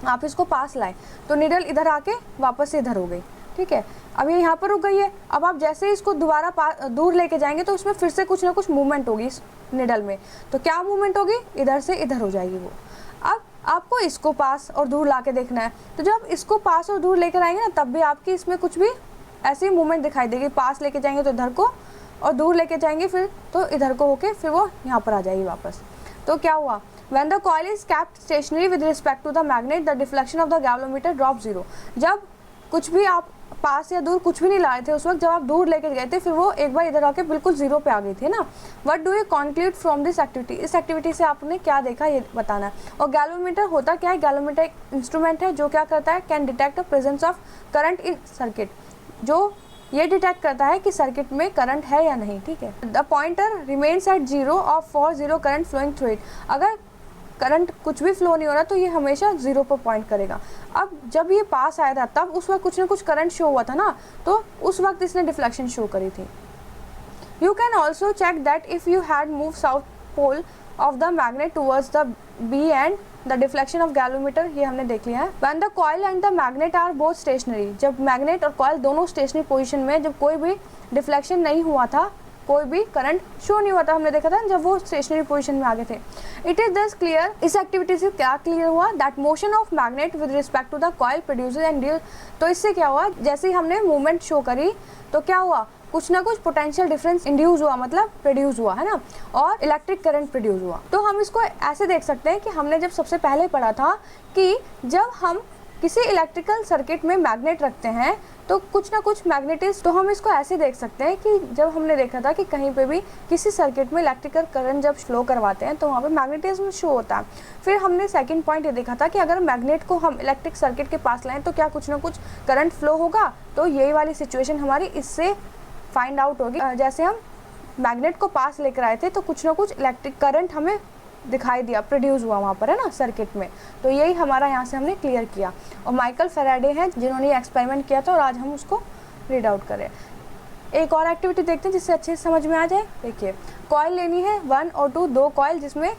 आप इसको पास लाए तो नीडल इधर आके वापस से इधर हो गई, ठीक है। अब ये यहाँ पर रुक गई है। अब आप जैसे ही इसको दोबारा दूर लेके जाएंगे तो उसमें फिर से कुछ ना कुछ मूवमेंट होगी इस नीडल में। तो क्या मूवमेंट होगी? इधर से इधर हो जाएगी वो। अब आपको इसको पास और दूर ला के देखना है, तो जब इसको पास और दूर लेकर आएंगे ना, तब भी आपकी इसमें कुछ भी ऐसी मूवमेंट दिखाई देगी। पास लेके जाएंगे तो इधर को, और दूर लेके जाएंगे फिर तो इधर को होके फिर वो यहाँ पर आ जाएगी वापस। तो क्या हुआ? When the coil is kept stationary with respect to the magnet, the deflection of the galvanometer drops 0। जब कुछ भी आप पास या दूर कुछ भी नहीं लाए थे उस वक्त, जब आप दूर लेके गए थे फिर वो एक बार इधर आके बिल्कुल 0 पे आ गई थी ना। What do you conclude from this activity? इस एक्टिविटी से आपने क्या देखा ये बताना है। और गैल्वेनोमीटर होता क्या है? गैल्वेनोमीटर एक इंस्ट्रूमेंट है जो क्या करता है? Can detect the presence of current in circuit, जो ये डिटेक्ट करता है कि सर्किट में करंट है या नहीं, ठीक है। The pointer remains at 0 off for 0 current flowing through it, अगर करंट कुछ भी फ्लो नहीं हो रहा तो ये हमेशा 0 पर पॉइंट करेगा। अब जब ये पास आया था तब उस वक्त कुछ ना कुछ करंट शो हुआ था ना, तो उस वक्त इसने डिफ्लेक्शन शो करी थी। You can also check that if you had move south pole of the magnet towards the B end the deflection of galvanometer, ये हमने देख लिया है। When the coil and the magnet are both stationary, जब magnet और coil दोनों stationary position में, जब कोई भी डिफ्लेक्शन नहीं हुआ था, कोई भी करंट शो नहीं हुआ था, हमने देखा था जब वो स्टेशनरी पोजीशन में आ गए थे। इट इज दस क्लियर, इस एक्टिविटी से क्या क्लियर हुआ? That motion of magnet with respect to the coil produces and deal. तो इससे क्या हुआ, जैसे ही हमने मूवमेंट शो करी तो क्या हुआ, कुछ ना कुछ पोटेंशियल डिफरेंस इंड्यूस हुआ, मतलब प्रोड्यूस हुआ, है ना, और इलेक्ट्रिक करंट प्रोड्यूस हुआ। तो हम इसको ऐसे देख सकते हैं कि हमने जब सबसे पहले पढ़ा था कि जब हम किसी इलेक्ट्रिकल सर्किट में मैग्नेट रखते हैं तो कुछ ना कुछ मैग्नेटिज्म, तो हम इसको ऐसे देख सकते हैं कि जब हमने देखा था कि कहीं पे भी किसी सर्किट में इलेक्ट्रिकल करंट जब फ्लो करवाते हैं तो वहाँ पे मैग्नेटिज्म शो होता है। फिर हमने सेकंड पॉइंट ये देखा था कि अगर मैग्नेट को हम इलेक्ट्रिक सर्किट के पास लाएं तो क्या कुछ ना कुछ करंट फ्लो होगा। तो यही वाली सिचुएशन हमारी इससे फाइंड आउट होगी। जैसे हम मैग्नेट को पास लेकर आए थे तो कुछ ना कुछ इलेक्ट्रिक करंट हमें दिखाई दिया, प्रोड्यूस हुआ वहाँ पर, है ना, सर्किट में। तो यही हमारा यहाँ से हमने क्लियर किया। और माइकल फेराडे हैं जिन्होंने ये एक्सपेरिमेंट किया था और आज हम उसको रीड आउट करें। एक और एक्टिविटी देखते हैं जिससे अच्छे से समझ में आ जाए। देखिए, कॉइल लेनी है 1 और 2, दो कॉइल जिसमें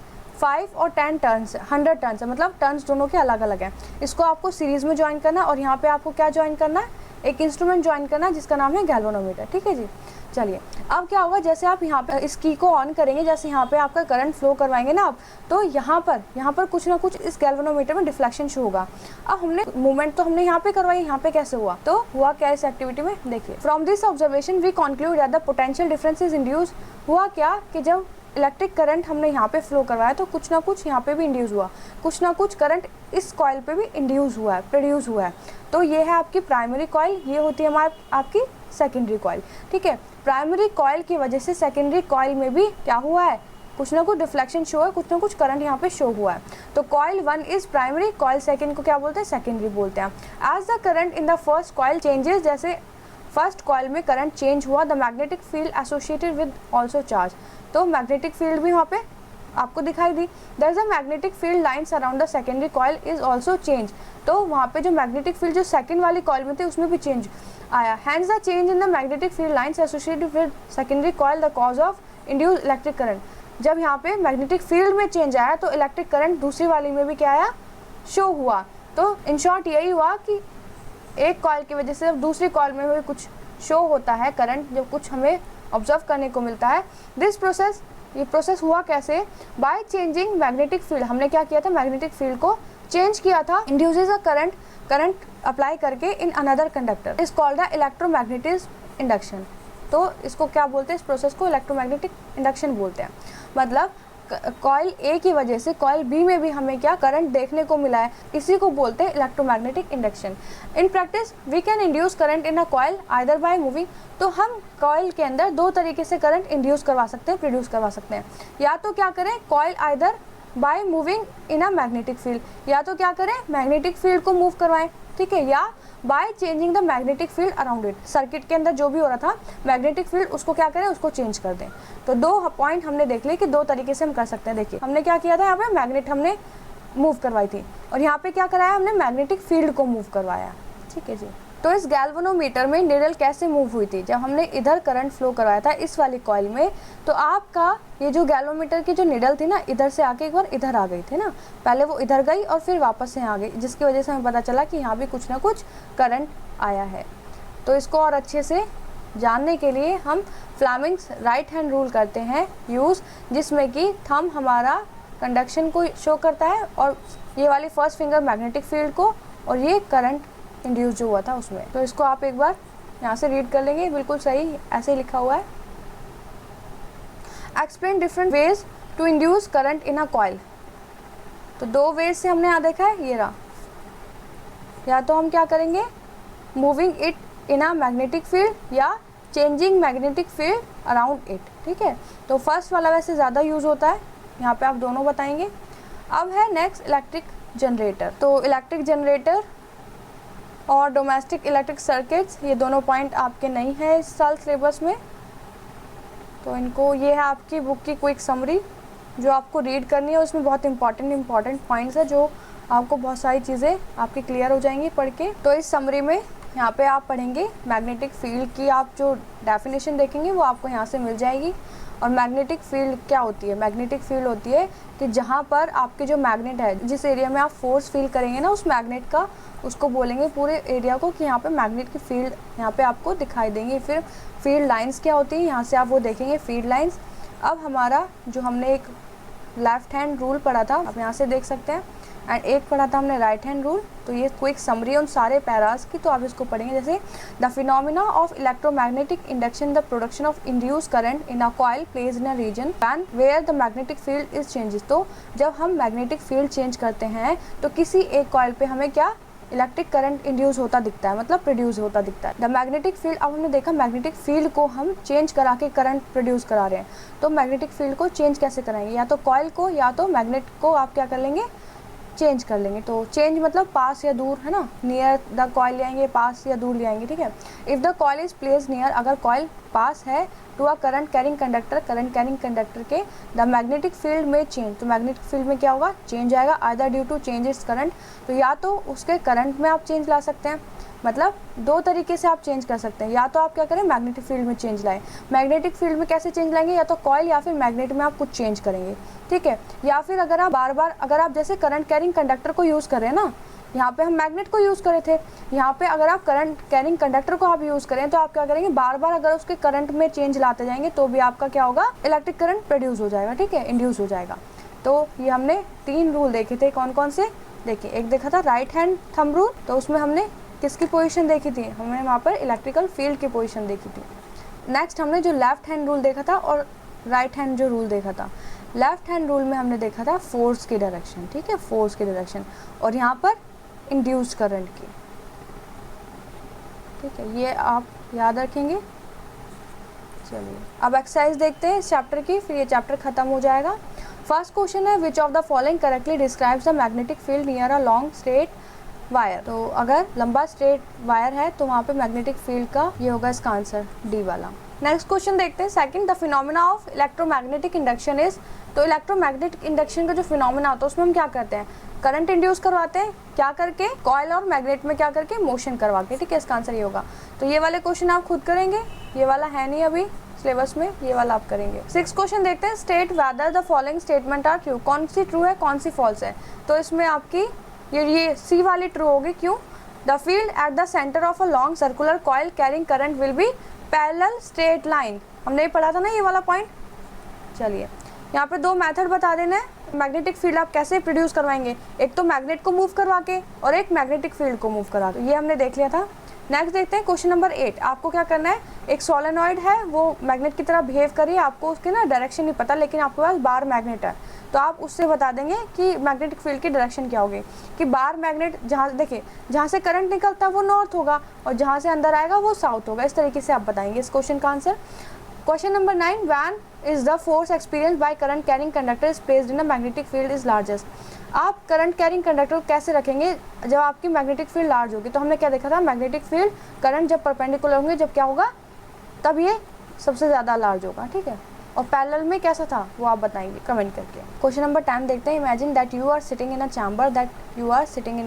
5 और 10 टर्न्स, 100 टर्न्स है, मतलब टर्न्स दोनों के अलग अलग हैं। इसको आपको सीरीज़ में ज्वाइन करना है और यहाँ पे आपको क्या ज्वाइन करना है, एक इंस्ट्रूमेंट ज्वाइन करना है जिसका नाम है गैल्वेनोमीटर। ठीक है जी। चलिए, अब क्या होगा, जैसे आप यहाँ पे इस की को ऑन करेंगे, जैसे यहाँ पे आपका करंट फ्लो करवाएंगे ना आप, तो यहाँ पर कुछ ना कुछ इस गैल्वेनोमीटर में डिफ्लेक्शन शो होगा। अब हमने मूवमेंट तो हमने यहाँ पे करवाई, यहाँ पे कैसे हुआ, तो हुआ क्या इस एक्टिविटी में, देखिए। From this observation we conclude that the potential difference is induce. हुआ क्या कि जब इलेक्ट्रिक करंट हमने यहाँ पे फ्लो करवाया तो कुछ ना कुछ यहाँ पे भी इंड्यूस हुआ, कुछ ना कुछ करंट इस कॉइल पे भी इंड्यूस हुआ है, प्रोड्यूस हुआ है। तो ये है आपकी प्राइमरी कॉइल, ये होती है हमारी आपकी सेकेंडरी कॉइल। ठीक है, प्राइमरी कॉइल की वजह से सेकेंडरी कॉइल में भी क्या हुआ है, कुछ ना कुछ डिफ्लेक्शन शो है, कुछ ना कुछ करंट यहाँ पे शो हुआ है। तो coil 1 is primary, coil second को क्या बोलते हैं, सेकेंडरी बोलते हैं। As the current in the first coil changes, जैसे फर्स्ट कॉइल में करंट चेंज हुआ, the magnetic field associated with also charge. तो मैग्नेटिक फील्ड भी वहाँ पे आपको दिखाई दी। There is a magnetic field lines around the secondary coil is also change. तो वहाँ पे जो मैग्नेटिक फील्ड जो सेकेंड वाली कॉइल में थे उसमें भी चेंज आया। Hence the change in the magnetic field lines associated with secondary coil the cause of induced electric current. जब यहाँ पे मैग्नेटिक फील्ड में चेंज आया तो इलेक्ट्रिक करंट दूसरी वाली में भी क्या आया, शो हुआ। तो इन शॉर्ट यही हुआ कि एक कॉइल की वजह से दूसरी कॉइल में भी कुछ शो होता है करंट, जो कुछ हमें ऑब्जर्व करने को मिलता है। दिस प्रोसेस, ये प्रोसेस हुआ कैसे, बाय चेंजिंग मैग्नेटिक फील्ड। हमने क्या किया था, मैग्नेटिक फील्ड को चेंज किया था, induces a current, current apply करके in another conductor, is called the electromagnetic induction. तो इसको क्या बोलते हैं, इस प्रोसेस को इलेक्ट्रोमैग्नेटिक इंडक्शन बोलते हैं। मतलब कॉइल ए की वजह से कॉइल बी में भी हमें क्या करंट देखने को मिला है, इसी को बोलते हैं electromagnetic induction. In practice we can induce current in a coil either by moving. तो हम कॉइल के अंदर दो तरीके से करंट इंड्यूस करवा सकते हैं, प्रोड्यूस करवा सकते हैं। या तो क्या करें, coil either by moving in a magnetic field, या तो क्या करें, मैग्नेटिक फील्ड को मूव करवाएं। ठीक है, या by changing the magnetic field around it. Circuit के अंदर जो भी हो रहा था मैग्नेटिक फील्ड, उसको क्या करें, उसको चेंज कर दें। तो दो पॉइंट हमने देख लिए कि दो तरीके से हम कर सकते हैं। देखिए, हमने क्या किया था, यहाँ पे मैग्नेट हमने मूव करवाई थी और यहाँ पे क्या कराया, हमने मैग्नेटिक फील्ड को मूव करवाया। ठीक है जी। तो इस गैल्वेनोमीटर में निडल कैसे मूव हुई थी, जब हमने इधर करंट फ्लो करवाया था इस वाली कॉइल में, तो आपका ये जो गैल्वेनोमीटर की जो निडल थी ना, इधर से आके एक बार इधर आ गई थी ना, पहले वो इधर गई और फिर वापस से आ गई, जिसकी वजह से हमें पता चला कि यहाँ भी कुछ ना कुछ करंट आया है। तो इसको और अच्छे से जानने के लिए हम फ्लेमिंग्स राइट हैंड रूल करते हैं यूज़, जिसमें कि थंब हमारा कंडक्शन को शो करता है और ये वाली फर्स्ट फिंगर मैग्नेटिक फील्ड को, और ये करंट इंड्यूस जो हुआ था उसमें। तो इसको आप एक बार यहाँ से रीड कर लेंगे, बिल्कुल सही ऐसे ही लिखा हुआ है। Explain different ways to induce current in a coil. तो दो वेज से हमने यहाँ देखा है, ये रहा। या तो हम क्या करेंगे, moving it in a magnetic field, या changing magnetic field around it. ठीक है, तो फर्स्ट वाला वैसे ज़्यादा यूज़ होता है, यहाँ पे आप दोनों बताएंगे। अब है नेक्स्ट इलेक्ट्रिक जनरेटर। तो इलेक्ट्रिक जनरेटर और डोमेस्टिक इलेक्ट्रिक सर्किट्स, ये दोनों पॉइंट आपके नहीं है इस साल सिलेबस में, तो इनको, ये है आपकी बुक की क्विक समरी जो आपको रीड करनी है। उसमें बहुत इंपॉर्टेंट पॉइंट्स है जो आपको बहुत सारी चीज़ें आपकी क्लियर हो जाएंगी पढ़ के। तो इस समरी में यहाँ पे आप पढ़ेंगे मैग्नेटिक फील्ड की, आप जो डेफिनेशन देखेंगे वो आपको यहाँ से मिल जाएगी। और मैग्नेटिक फील्ड क्या होती है, मैग्नेटिक फील्ड होती है कि जहाँ पर आपके जो मैग्नेट है, जिस एरिया में आप फोर्स फील करेंगे ना उस मैग्नेट का, उसको बोलेंगे पूरे एरिया को कि यहाँ पे मैग्नेट की फील्ड यहाँ पे आपको दिखाई देंगी। फिर फील्ड लाइंस क्या होती हैं, यहाँ से आप वो देखेंगे फील्ड लाइंस। अब हमारा जो हमने एक लेफ्ट हैंड रूल पढ़ा था, आप यहाँ से देख सकते हैं, एंड एक पढ़ा था हमने राइट हैंड रूल। तो ये क्विक समरी उन सारे पैरास की, तो आप इसको पढ़ेंगे। जैसे the phenomena of electromagnetic induction, the production of induce current in a coil plays in a region when where the magnetic field is changes. तो जब हम मैग्नेटिक फील्ड चेंज करते हैं तो किसी एक कॉइल पे हमें क्या, इलेक्ट्रिक करंट इंड्यूस होता दिखता है, मतलब प्रोड्यूस होता दिखता है। द मैग्नेटिक फील्ड, अब हमने देखा मैग्नेटिक फील्ड को हम चेंज करा के करंट प्रोड्यूस करा रहे हैं। तो मैग्नेटिक फील्ड को चेंज कैसे कराएंगे, या तो कॉइल को या तो मैग्नेट को आप क्या कर लेंगे, चेंज कर लेंगे। तो चेंज मतलब पास या दूर, है ना, नियर द कॉइल ले आएंगे, पास या दूर ले आएंगे। ठीक है, if the coil is place near, अगर कॉइल पास है to a current carrying conductor, current carrying conductor के द मैग्नेटिक फील्ड में चेंज, तो मैग्नेटिक फील्ड में क्या होगा, चेंज आएगा, either due to change its current, तो या तो उसके करंट में आप चेंज ला सकते हैं, मतलब दो तरीके से आप चेंज कर सकते हैं, या तो आप क्या करें मैग्नेटिक फील्ड में चेंज लाएं। मैग्नेटिक फील्ड में कैसे चेंज लाएंगे, या तो कॉइल या फिर मैग्नेट में आप कुछ चेंज करेंगे, ठीक है। या फिर अगर आप बार बार, अगर आप जैसे करंट कैरिंग कंडक्टर को यूज़ करें ना, यहाँ पे हम मैग्नेट को यूज़ करे थे, यहाँ पे अगर आप करंट कैरिंग कंडक्टर को आप यूज़ करें तो आप क्या करेंगे, बार बार अगर उसके करंट में चेंज लाते जाएंगे तो भी आपका क्या होगा, इलेक्ट्रिक करंट प्रोड्यूस हो जाएगा, ठीक है, इंड्यूस हो जाएगा। तो ये हमने 3 रूल देखे थे, कौन कौन से, देखिए एक देखा था राइट हैंड थंब रूल, तो उसमें हमने किसकी पोजीशन देखी थी, हमने वहाँ पर इलेक्ट्रिकल फील्ड की पोजीशन देखी थी। नेक्स्ट हमने जो लेफ्ट हैंड रूल देखा था और राइट हैंड जो रूल देखा था, लेफ्ट हैंड रूल में हमने देखा था फोर्स की डायरेक्शन, ठीक है, फोर्स की डायरेक्शन, और यहाँ पर इंड्यूस्ड करंट की, ठीक है, ये आप याद रखेंगे। चलिए अब एक्सरसाइज देखते हैं इस चैप्टर की, फिर ये चैप्टर खत्म हो जाएगा। फर्स्ट क्वेश्चन है which of the following correctly describes the magnetic field near a long straight wire, तो अगर लंबा स्ट्रेट वायर है तो वहाँ पे मैग्नेटिक फील्ड का ये होगा इसका आंसर, डी वाला। नेक्स्ट क्वेश्चन देखते हैं, second the phenomena of electromagnetic induction is, तो इलेक्ट्रोमैग्नेटिक इंडक्शन का जो फिनोमेना होता है उसमें हम क्या करते हैं, करंट इंड्यूस करवाते हैं, क्या करके, कॉइल और मैग्नेट में क्या करके, मोशन करवा के, ठीक है, इसका आंसर ये होगा। तो ये वाले क्वेश्चन आप खुद करेंगे, ये वाला है नहीं अभी सिलेबस में, ये वाला आप करेंगे। 6 क्वेश्चन देखते हैं, state whether the following statement are true, कौन सी ट्रू है कौन सी फॉल्स है, तो इसमें आपकी ये सी वाली ट्रू होगी, क्यों, the field at the centre of a long circular coil carrying current will be parallel straight line, हमने ये पढ़ा था ना ये वाला पॉइंट। चलिए यहाँ पे 2 मेथड बता देना है, मैग्नेटिक फील्ड आप कैसे प्रोड्यूस करवाएंगे, एक तो मैग्नेट को मूव करवा के और एक मैग्नेटिक फील्ड को मूव करवा के, ये हमने देख लिया था। नेक्स्ट देखते हैं क्वेश्चन नंबर 8, आपको क्या करना है, एक सोलेनॉइड है वो मैग्नेट की तरह बिहेव करिए, आपको उसके ना डायरेक्शन नहीं पता लेकिन आपके पास बार मैग्नेट है, तो आप उससे बता देंगे कि मैग्नेटिक फील्ड की डायरेक्शन क्या होगी, कि बार मैग्नेट जहाँ, देखिए जहाँ से करंट निकलता है वो नॉर्थ होगा और जहाँ से अंदर आएगा वो साउथ होगा, इस तरीके से आप बताएंगे इस क्वेश्चन का answer. Question number 9, when is the force experience by current carrying conductor is placed in a magnetic field is largest, आप करंट कैरिंग कंडक्टर को कैसे रखेंगे जब आपकी मैग्नेटिक फील्ड लार्ज होगी, तो हमने क्या देखा था, मैग्नेटिक फील्ड करंट जब परपेंडिकुलर होंगे, जब क्या होगा, तब ये सबसे ज़्यादा लार्ज होगा, ठीक है, और पैरेलल में कैसा था वो आप बताएंगे कमेंट करके। क्वेश्चन नंबर 10 देखते हैं, imagine that you are sitting in a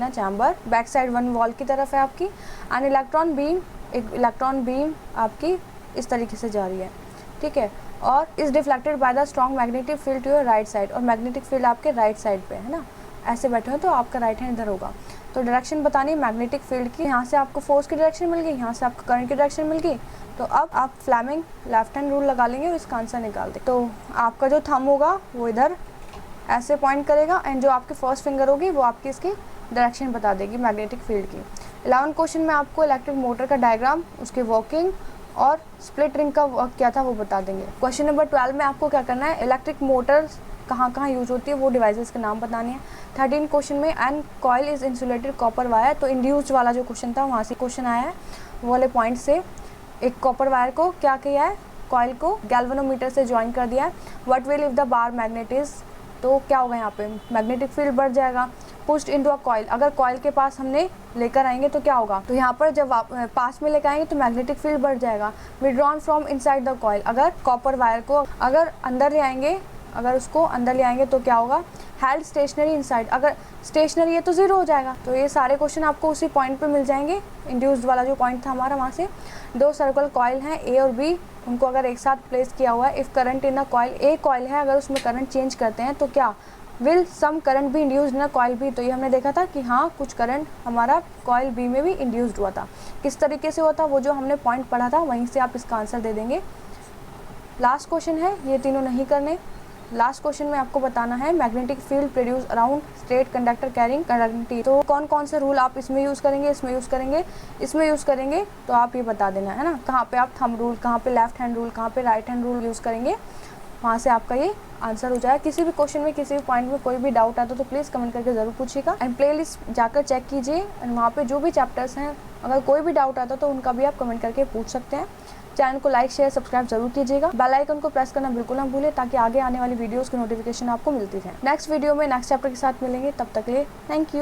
chamber, back side 1 wall की तरफ है आपकी, एन इलेक्ट्रॉन बीम, एक इलेक्ट्रॉन बीम आपकी इस तरीके से जा रही है, ठीक है, और is deflected by the strong magnetic field to your right side, और मैग्नेटिक फील्ड आपके राइट साइड पे है ना, ऐसे बैठे हो तो आपका राइट हैंड इधर होगा, तो डायरेक्शन बतानी मैग्नेटिक फील्ड की, यहाँ से आपको फोर्स की डायरेक्शन मिल गई, यहाँ से आपको करंट की डायरेक्शन मिल गई, तो अब आप फ्लेमिंग लेफ्ट हैंड रूल लगा लेंगे और इसका आंसर निकाल दें। तो आपका जो थंब होगा वो इधर ऐसे पॉइंट करेगा एंड जो आपकी फर्स्ट फिंगर होगी वो आपकी इसकी डायरेक्शन बता देगी मैग्नेटिक फील्ड की। 11 क्वेश्चन में आपको इलेक्ट्रिक मोटर का डायग्राम, उसकी वर्किंग और स्प्लिट रिंग का वर्क क्या था वो बता देंगे। क्वेश्चन नंबर 12 में आपको क्या करना है, इलेक्ट्रिक मोटर कहाँ कहाँ यूज होती है वो डिवाइसेस के नाम बताने हैं। 13 क्वेश्चन में an coil is insulated copper wire, तो इंड्यूस्ड वाला जो क्वेश्चन था वहाँ से क्वेश्चन आया है, वो वाले पॉइंट से एक कॉपर वायर को क्या किया है, कॉइल को गैल्वेनोमीटर से ज्वाइन कर दिया है। What will if the bar magnet is, तो क्या होगा यहाँ पे मैग्नेटिक फील्ड बढ़ जाएगा। पुश्ड इनटू अ कॉइल, अगर कॉइल के पास हमने लेकर आएंगे तो क्या होगा, तो यहाँ पर जब पास में लेकर आएंगे तो मैग्नेटिक फील्ड बढ़ जाएगा। Withdrawn from inside the coil, अगर कॉपर वायर को अगर अंदर ले आएंगे, अगर उसको अंदर ले आएंगे तो क्या होगा, हेल्ड स्टेशनरी इनसाइड, अगर स्टेशनरी है तो जीरो हो जाएगा। तो ये सारे क्वेश्चन आपको उसी पॉइंट पे मिल जाएंगे, इंड्यूस्ड वाला जो पॉइंट था हमारा वहाँ से। 2 सर्कल कॉइल हैं ए और बी, उनको अगर एक साथ प्लेस किया हुआ है, if current in a coil, a coil है अगर उसमें करंट चेंज करते हैं तो क्या विल सम करंट भी induced in a coil be, तो ये हमने देखा था कि हाँ कुछ करंट हमारा कॉइल बी में भी इंड्यूस्ड हुआ था। किस तरीके से हुआ था वो जो हमने पॉइंट पढ़ा था वहीं से आप इसका आंसर दे देंगे। लास्ट क्वेश्चन है, ये तीनों नहीं करने। लास्ट क्वेश्चन में आपको बताना है magnetic field produce around straight conductor carrying conductivity, तो कौन कौन से रूल आप इसमें यूज़ करेंगे, इसमें यूज़ करेंगे, इसमें यूज़ करेंगे, तो आप ये बता देना है ना, कहाँ पे आप थंब रूल, कहाँ पे लेफ्ट हैंड रूल, कहाँ पे राइट हैंड रूल यूज़ करेंगे, वहाँ से आपका ये आंसर हो जाएगा। किसी भी क्वेश्चन में किसी भी पॉइंट में कोई भी डाउट आता तो प्लीज़ कमेंट करके ज़रूर पूछिएगा एंड प्लेलिस्ट जाकर चेक कीजिए एंड वहाँ पे जो भी चैप्टर्स हैं अगर कोई भी डाउट आता तो उनका भी आप कमेंट करके पूछ सकते हैं। चैनल को लाइक शेयर सब्सक्राइब जरूर कीजिएगा, बेल आइकन को प्रेस करना बिल्कुल ना भूलें ताकि आगे आने वाली वीडियोस की नोटिफिकेशन आपको मिलती है। नेक्स्ट वीडियो में नेक्स्ट चैप्टर के साथ मिलेंगे, तब तक के लिए थैंक यू।